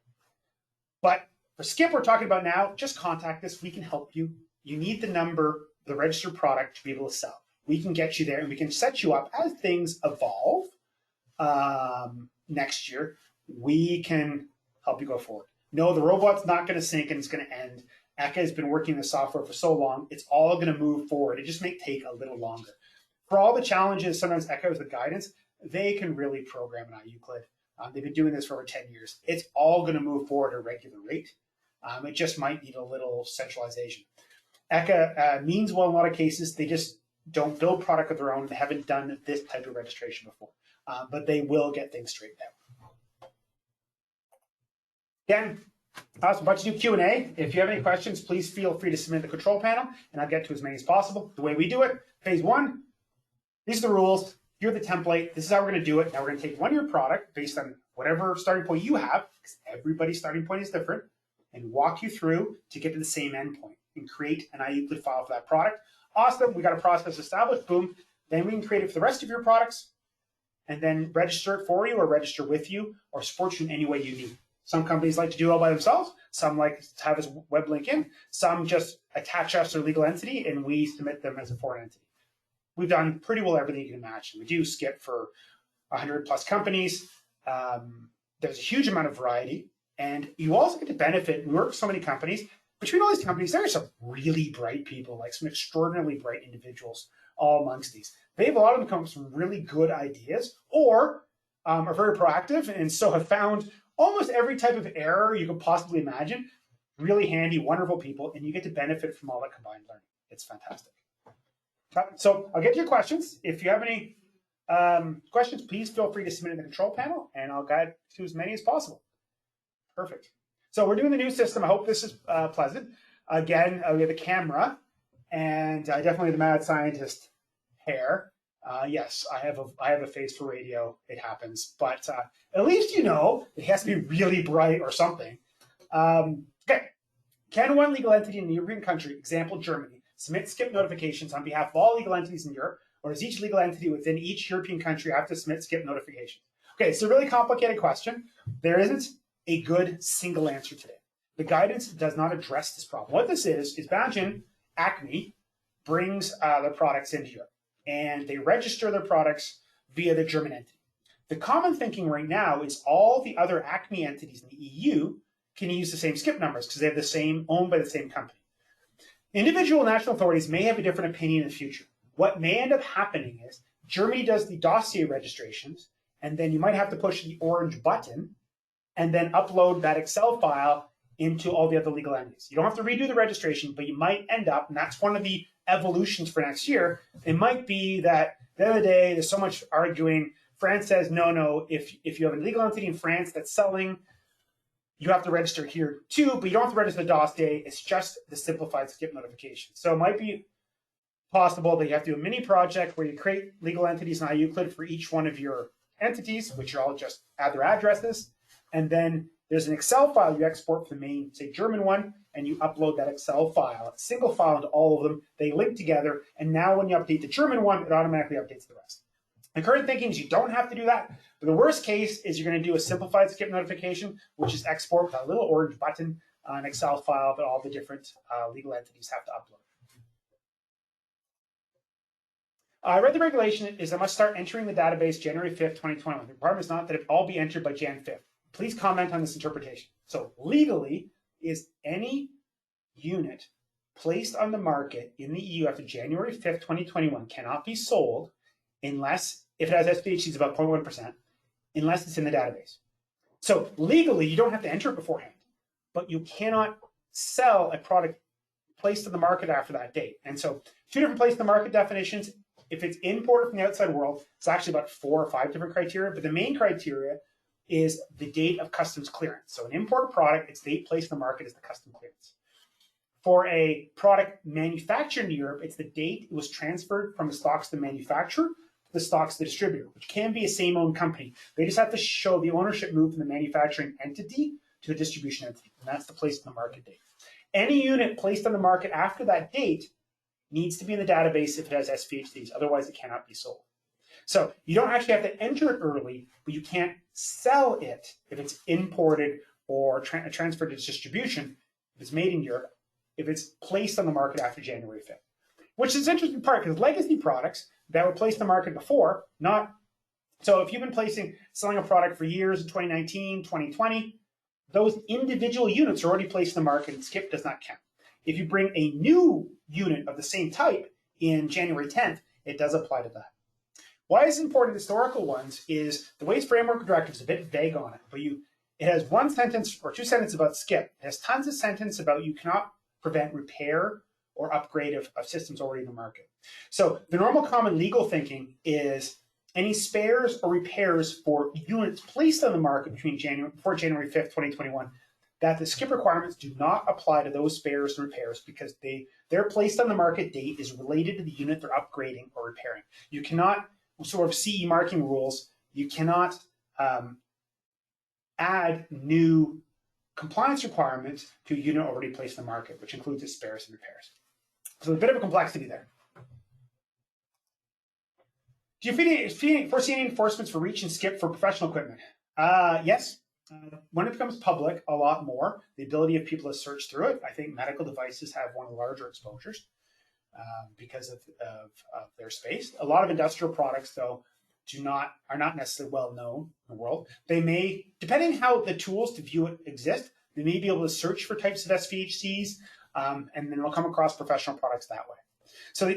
But for SCIP we're talking about now, just contact us. We can help you. You need the number, the registered product to be able to sell. We can get you there and we can set you up as things evolve next year. We can help you go forward. No, the robot's not going to sink and it's going to end. Eka has been working the software for so long. It's all going to move forward. It just may take a little longer. For all the challenges, sometimes Eka is the guidance. They can really program an Euclid. They've been doing this for over 10 years. It's all going to move forward at a regular rate. It just might need a little centralization. Eka means well in a lot of cases. They just don't build product of their own. They haven't done this type of registration before. But they will get things straightened out. Again, awesome. Bunch of new Q&A. If you have any questions, please feel free to submit the control panel, and I'll get to as many as possible. The way we do it, phase 1, these are the rules. Here's the template. This is how we're going to do it. Now we're going to take one-year product based on whatever starting point you have, because everybody's starting point is different, and walk you through to get to the same endpoint and create an Euclid file for that product. Awesome. We got a process established. Boom. Then we can create it for the rest of your products and then register it for you or register with you or support you in any way you need. Some companies like to do it all by themselves. Some like to have this web link in. Some just attach us to their legal entity and we submit them as a foreign entity. We've done pretty well everything you can imagine. We do SCIP for 100 plus companies. There's a huge amount of variety. And you also get to benefit. We work with so many companies. Between all these companies, there are some really bright people, like some extraordinarily bright individuals all amongst these. They have a lot of them come up with some really good ideas or are very proactive and so have found almost every type of error you could possibly imagine. Really handy, wonderful people, and you get to benefit from all that combined learning. It's fantastic. So I'll get to your questions. If you have any questions, please feel free to submit in the control panel, and I'll guide to as many as possible. Perfect. So we're doing the new system. I hope this is pleasant. Again, we have the camera, and definitely the mad scientist hair. Yes, I have a face for radio. It happens, but at least you know it has to be really bright or something. Okay. Can one legal entity in a European country, example Germany, submit SCIP notifications on behalf of all legal entities in Europe, or does each legal entity within each European country have to submit SCIP notifications? Okay, it's a really complicated question. There isn't a good single answer today. The guidance does not address this problem. What this is imagine Acme brings their products into Europe, and they register their products via the German entity. The common thinking right now is all the other Acme entities in the EU can use the same SCIP numbers because they have the same, owned by the same company. Individual national authorities may have a different opinion in the future. What may end up happening is Germany does the dossier registrations, and then you might have to push the orange button and then upload that Excel file into all the other legal entities. You don't have to redo the registration, but you might end up, and that's one of the evolutions for next year, it might be that at the end of the day, there's so much arguing. France says, no, if you have a legal entity in France that's selling, you have to register here too, but you don't have to register the dossier. It's just the simplified SCIP notification. So it might be possible that you have to do a mini project where you create legal entities in iEuclid for each one of your entities, which are all just add their addresses. And then there's an Excel file you export from the main, say, German one, and you upload that Excel file, a single file into all of them. They link together, and now when you update the German one, it automatically updates the rest. The current thinking is you don't have to do that, but the worst case is you're going to do a simplified SCIP notification, which is export with a little orange button, an Excel file that all the different legal entities have to upload. I read the regulation is I must start entering the database January 5th, 2021. The requirement is not that it all be entered by Jan 5th. Please comment on this interpretation. So legally, is any unit placed on the market in the EU after January 5th, 2021 cannot be sold unless, if it has SPHCs about 0.1%, unless it's in the database. So legally, you don't have to enter it beforehand, but you cannot sell a product placed on the market after that date. And so two different placed on the market definitions. If it's imported from the outside world, it's actually about 4 or 5 different criteria, but the main criteria is the date of customs clearance. So an imported product, its date placed in the market is the customs clearance. For a product manufactured in Europe, it's the date it was transferred from the stocks to the manufacturer to the stocks to the distributor, which can be a same-owned company. They just have to show the ownership moved from the manufacturing entity to the distribution entity, and that's the place in the market date. Any unit placed on the market after that date needs to be in the database if it has SPHCs, otherwise it cannot be sold. So you don't actually have to enter it early, but you can't sell it if it's imported or transferred to distribution, if it's made in Europe, if it's placed on the market after January 5th. Which is an interesting part, because legacy products that were placed on the market before, so if you've been selling a product for years in 2019, 2020, those individual units are already placed in the market and SCIP does not count. If you bring a new unit of the same type in January 10th, it does apply to that. Why it's important historical ones is the Waste Framework Directive is a bit vague on it, but it has 1 sentence or 2 sentences about SCIP. It has tons of sentences about you cannot prevent repair or upgrade of systems already in the market. So the normal common legal thinking is any spares or repairs for units placed on the market before January 5th, 2021, that the SCIP requirements do not apply to those spares and repairs because their placed on the market date is related to the unit they're upgrading or repairing. You cannot, sort of CE marking rules, you cannot add new compliance requirements to a unit already placed in the market, which includes its spares and repairs. So a bit of a complexity there. Do you foresee any enforcements for REACH and SCIP for professional equipment? Yes. When it becomes public, a lot more. The ability of people to search through it. I think medical devices have one of the larger exposures because of their space. A lot of industrial products, though, are not necessarily well known in the world. They may, depending how the tools to view it exist, they may be able to search for types of SVHCs, and then they'll come across professional products that way. So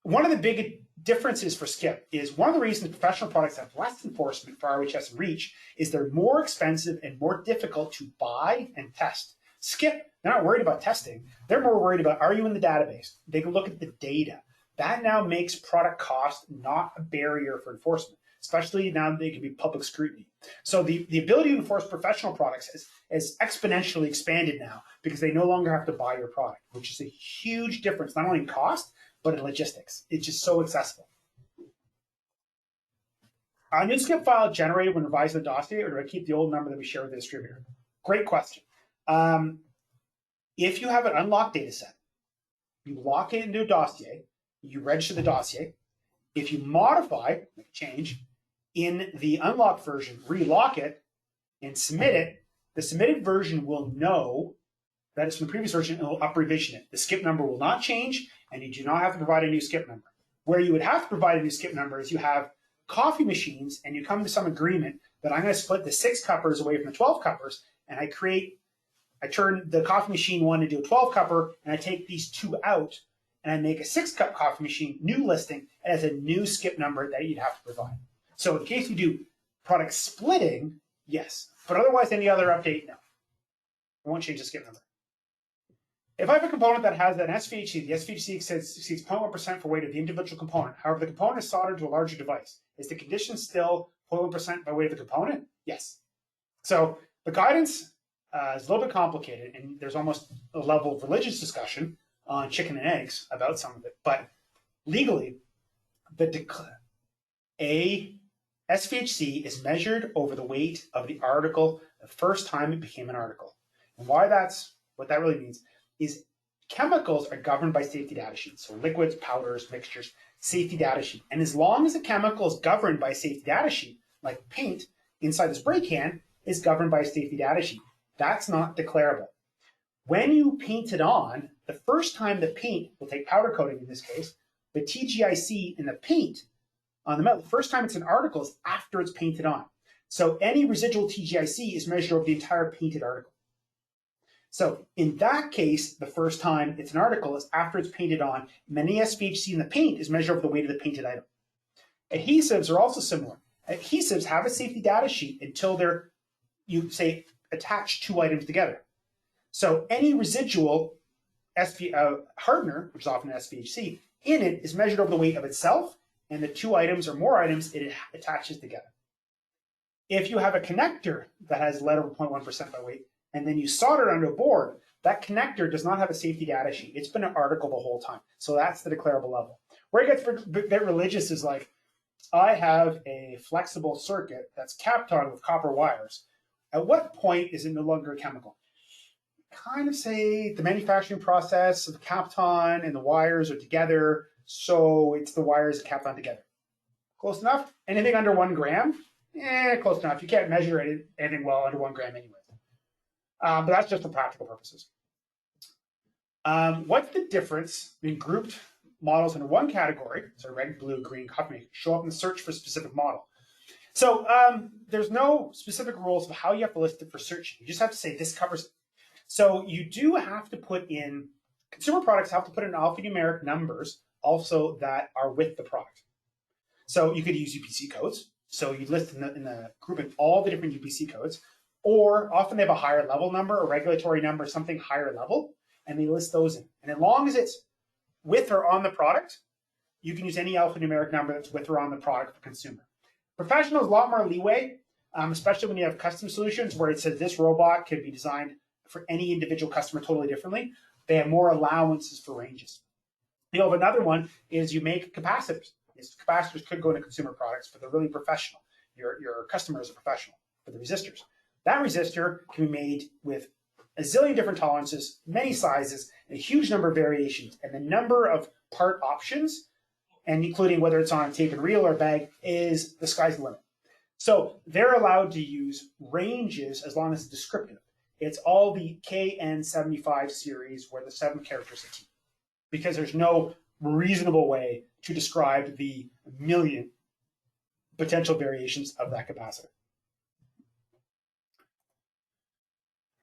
one of the big differences for SCIP is one of the reasons professional products have less enforcement for RHS and REACH is they're more expensive and more difficult to buy and test. SCIP, they're not worried about testing. They're more worried about, are you in the database? They can look at the data. That now makes product cost not a barrier for enforcement, especially now that they can be public scrutiny. So the ability to enforce professional products is exponentially expanded now because they no longer have to buy your product, which is a huge difference, not only in cost, but in logistics. It's just so accessible. A new SCIP file generated when revising the dossier, or do I keep the old number that we share with the distributor? Great question. If you have an unlocked data set, you lock it into a dossier, you register the dossier. If you modify, make a change, in the unlocked version, relock it and submit it, the submitted version will know that it's from the previous version and will up revision it. The SCIP number will not change, and you do not have to provide a new SCIP number. Where you would have to provide a new SCIP number is you have coffee machines and you come to some agreement that I'm going to split the 6 cuppers away from the 12 cuppers, and I turn the coffee machine one into a 12 cupper, and I take these 2 out, and I make a 6-cup coffee machine, new listing, and has a new SCIP number that you'd have to provide. So in case you do product splitting, yes. But otherwise, any other update, no. I won't change the SCIP number. If I have a component that has an SVHC, the SVHC exceeds 0.1% for weight of the individual component. However, the component is soldered to a larger device. Is the condition still 0.1% by weight of the component? Yes. So the guidance is a little bit complicated, and there's almost a level of religious discussion on chicken and eggs about some of it. But legally, a SVHC is measured over the weight of the article the first time it became an article. And what that really means is chemicals are governed by safety data sheets. So liquids, powders, mixtures, safety data sheet. And as long as a chemical is governed by a safety data sheet, like paint inside the spray can is governed by a safety data sheet, that's not declarable. When you paint it on, the first time the paint will take powder coating in this case, the TGIC in the paint on the metal, the first time it's an article is after it's painted on. So any residual TGIC is measured over the entire painted article. So in that case, the first time it's an article is after it's painted on. Any SVHC in the paint is measured over the weight of the painted item. Adhesives are also similar. Adhesives have a safety data sheet until you say attach 2 items together. So any residual hardener, which is often an SVHC, in it is measured over the weight of itself and the 2 items or more items it attaches together. If you have a connector that has lead over 0.1% by weight, and then you solder it onto a board, that connector does not have a safety data sheet. It's been an article the whole time. So that's the declarable level. Where it gets a bit religious is like, I have a flexible circuit that's capped on with copper wires. At what point is it no longer a chemical? Kind of say the manufacturing process of the Kapton and the wires are together, so it's the wires that Kapton together. Close enough? Anything under 1 gram? Close enough. You can't measure anything well under 1 gram anyway. But that's just for practical purposes. What's the difference between grouped models under one category, so red, blue, green, coffee, show up in the search for a specific model? So there's no specific rules of how you have to list it for searching. You just have to say this covers it. So you do have to put in, consumer products have to put in alphanumeric numbers also that are with the product. So you could use UPC codes. So you list in the grouping all the different UPC codes, or often they have a higher level number, a regulatory number, something higher level, and they list those in. And as long as it's with or on the product, you can use any alphanumeric number that's with or on the product for consumer. Professional is a lot more leeway, especially when you have custom solutions where it says this robot can be designed for any individual customer totally differently. They have more allowances for ranges. You know, another one is you make capacitors. Capacitors could go into consumer products, but they're really professional. Your customer is a professional for the resistors. That resistor can be made with a zillion different tolerances, many sizes, and a huge number of variations. And the number of part options, and including whether it's on a tape and reel or bag, is the sky's the limit. So they're allowed to use ranges as long as it's descriptive. It's all the KN75 series where the 7 characters are T, because there's no reasonable way to describe the million potential variations of that capacitor.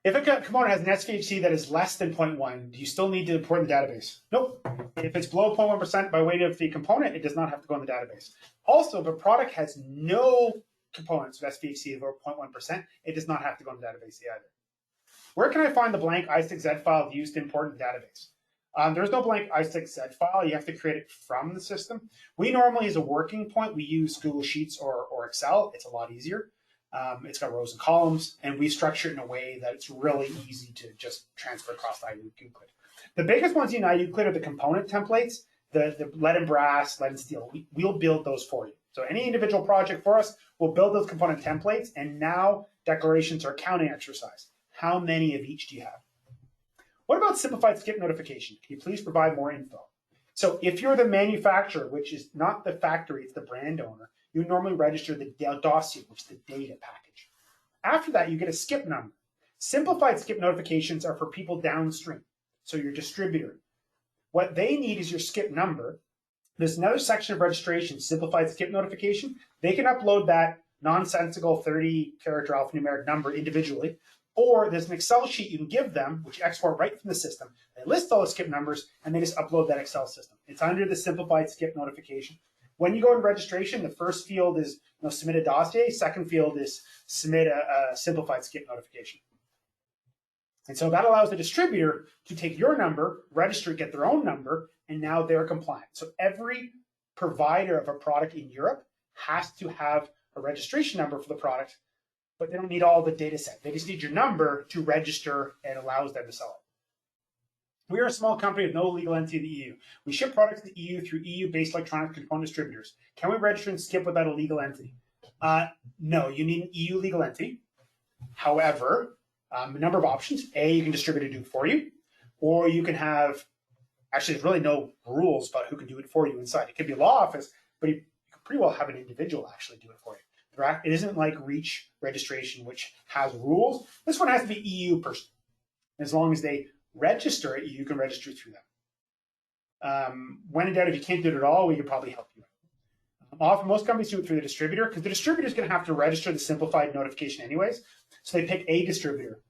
If a component has an SVHC that is less than 0.1, do you still need to import in the database? Nope. If it's below 0.1% by weight of the component, it does not have to go in the database. Also, if a product has no components of SVHC of over 0.1%, it does not have to go in the database either. Where can I find the blank i6z file used to import the database? There's no blank i6z file. You have to create it from the system. We normally, as a working point, we use Google Sheets or Excel. It's a lot easier. It's got rows and columns, and we structure it in a way that it's really easy to just transfer across iUclid. The biggest ones in iUclid are the component templates, the lead and brass, lead and steel. We'll build those for you. So any individual project for us, we'll build those component templates, and now declarations are a counting exercise. How many of each do you have? What about simplified skip notification? Can you please provide more info? So if you're the manufacturer, which is not the factory, it's the brand owner, you normally register the dossier, which is the data package. After that, you get a skip number. Simplified skip notifications are for people downstream, so your distributor. What they need is your skip number. There's another section of registration, simplified skip notification. They can upload that nonsensical 30-character alphanumeric number individually, or there's an Excel sheet you can give them, which you export right from the system. They list all the skip numbers, and they just upload that Excel system. It's under the simplified skip notification. When you go in registration, the first field is submit a dossier. Second field is submit a simplified skip notification. And so that allows the distributor to take your number, register, get their own number, and now they're compliant. So every provider of a product in Europe has to have a registration number for the product, but they don't need all the data set. They just need your number to register and allows them to sell it. We are a small company with no legal entity in the EU. We ship products to the EU through EU-based electronic component distributors. Can we register and skip without a legal entity? No, you need an EU legal entity. However, a number of options. A, you can distribute it do it for you, or you can have, actually there's really no rules about who can do it for you inside. It could be a law office, but you could pretty well have an individual actually do it for you. It isn't like REACH registration, which has rules. This one has to be EU person. As long as they register it, you can register through them. When in doubt, if you can't do it at all, we could probably help you. Often, most companies do it through the distributor, because the distributor is going to have to register the simplified notification anyways. So they pick a distributor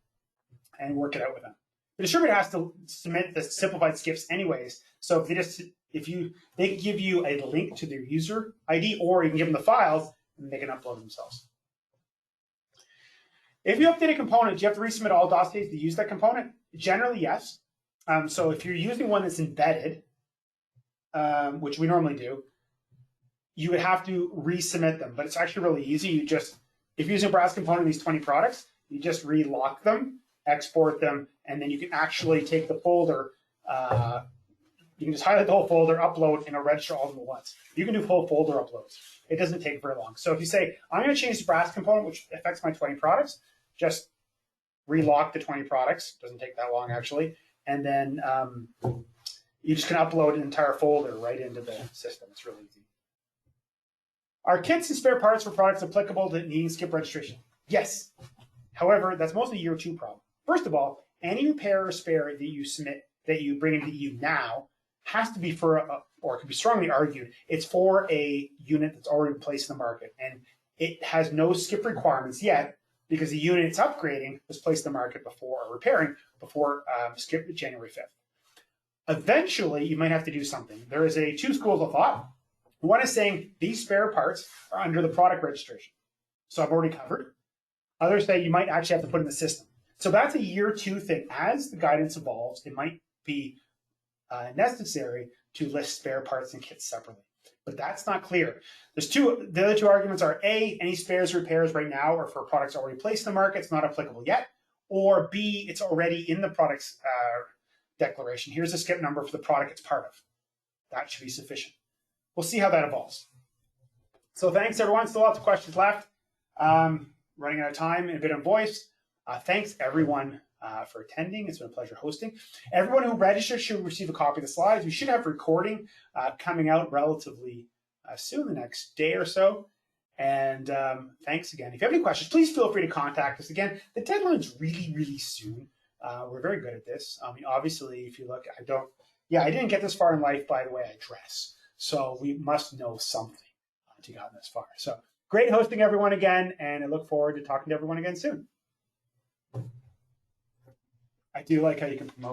and work it out with them. The distributor has to submit the simplified skips anyways. So if they can give you a link to their user ID, or you can give them the files and they can upload themselves. If you update a component, do you have to resubmit all dossiers to use that component? Generally, yes. So if you're using one that's embedded, which we normally do, you would have to resubmit them. But it's actually really easy. If you're using a brass component of these 20 products, you just relock them, export them, and then you can actually take the folder. You can just highlight the whole folder, upload, and it'll register all of them at once. You can do full folder uploads. It doesn't take very long. So if you say, I'm going to change the brass component, which affects my 20 products, just relock the 20 products. Doesn't take that long, actually. And then you just can upload an entire folder right into the system. It's really easy. Are kits and spare parts for products applicable to needing skip registration? Yes. However, that's mostly a year 2 problem. First of all, any repair or spare that you submit, that you bring into the EU now, has to be for, or it can be strongly argued, it's for a unit that's already placed in the market. And it has no skip requirements yet, because the unit it's upgrading was placed in the market before, or repairing before skip January 5th. Eventually, you might have to do something. There is two schools of thought. One is saying these spare parts are under the product registration. So I've already covered. Others say you might actually have to put in the system. So that's a year 2 thing. As the guidance evolves, it might be necessary to list spare parts and kits separately. But that's not clear. The other two arguments are A, any spares or repairs right now are for products already placed in the market, it's not applicable yet. Or B, it's already in the product's declaration. Here's the skip number for the product it's part of. That should be sufficient. We'll see how that evolves. So thanks, everyone. Still lots of questions left. Running out of time and a bit of voice. Thanks, everyone, for attending. It's been a pleasure hosting. Everyone who registered should receive a copy of the slides. We should have recording coming out relatively soon, the next day or so. And thanks again. If you have any questions, please feel free to contact us. Again, the deadline's really, really soon. We're very good at this. I mean, obviously, if you look, I didn't get this far in life by the way I dress. So we must know something to get this far. So great hosting everyone again, and I look forward to talking to everyone again soon. I do like how you can promote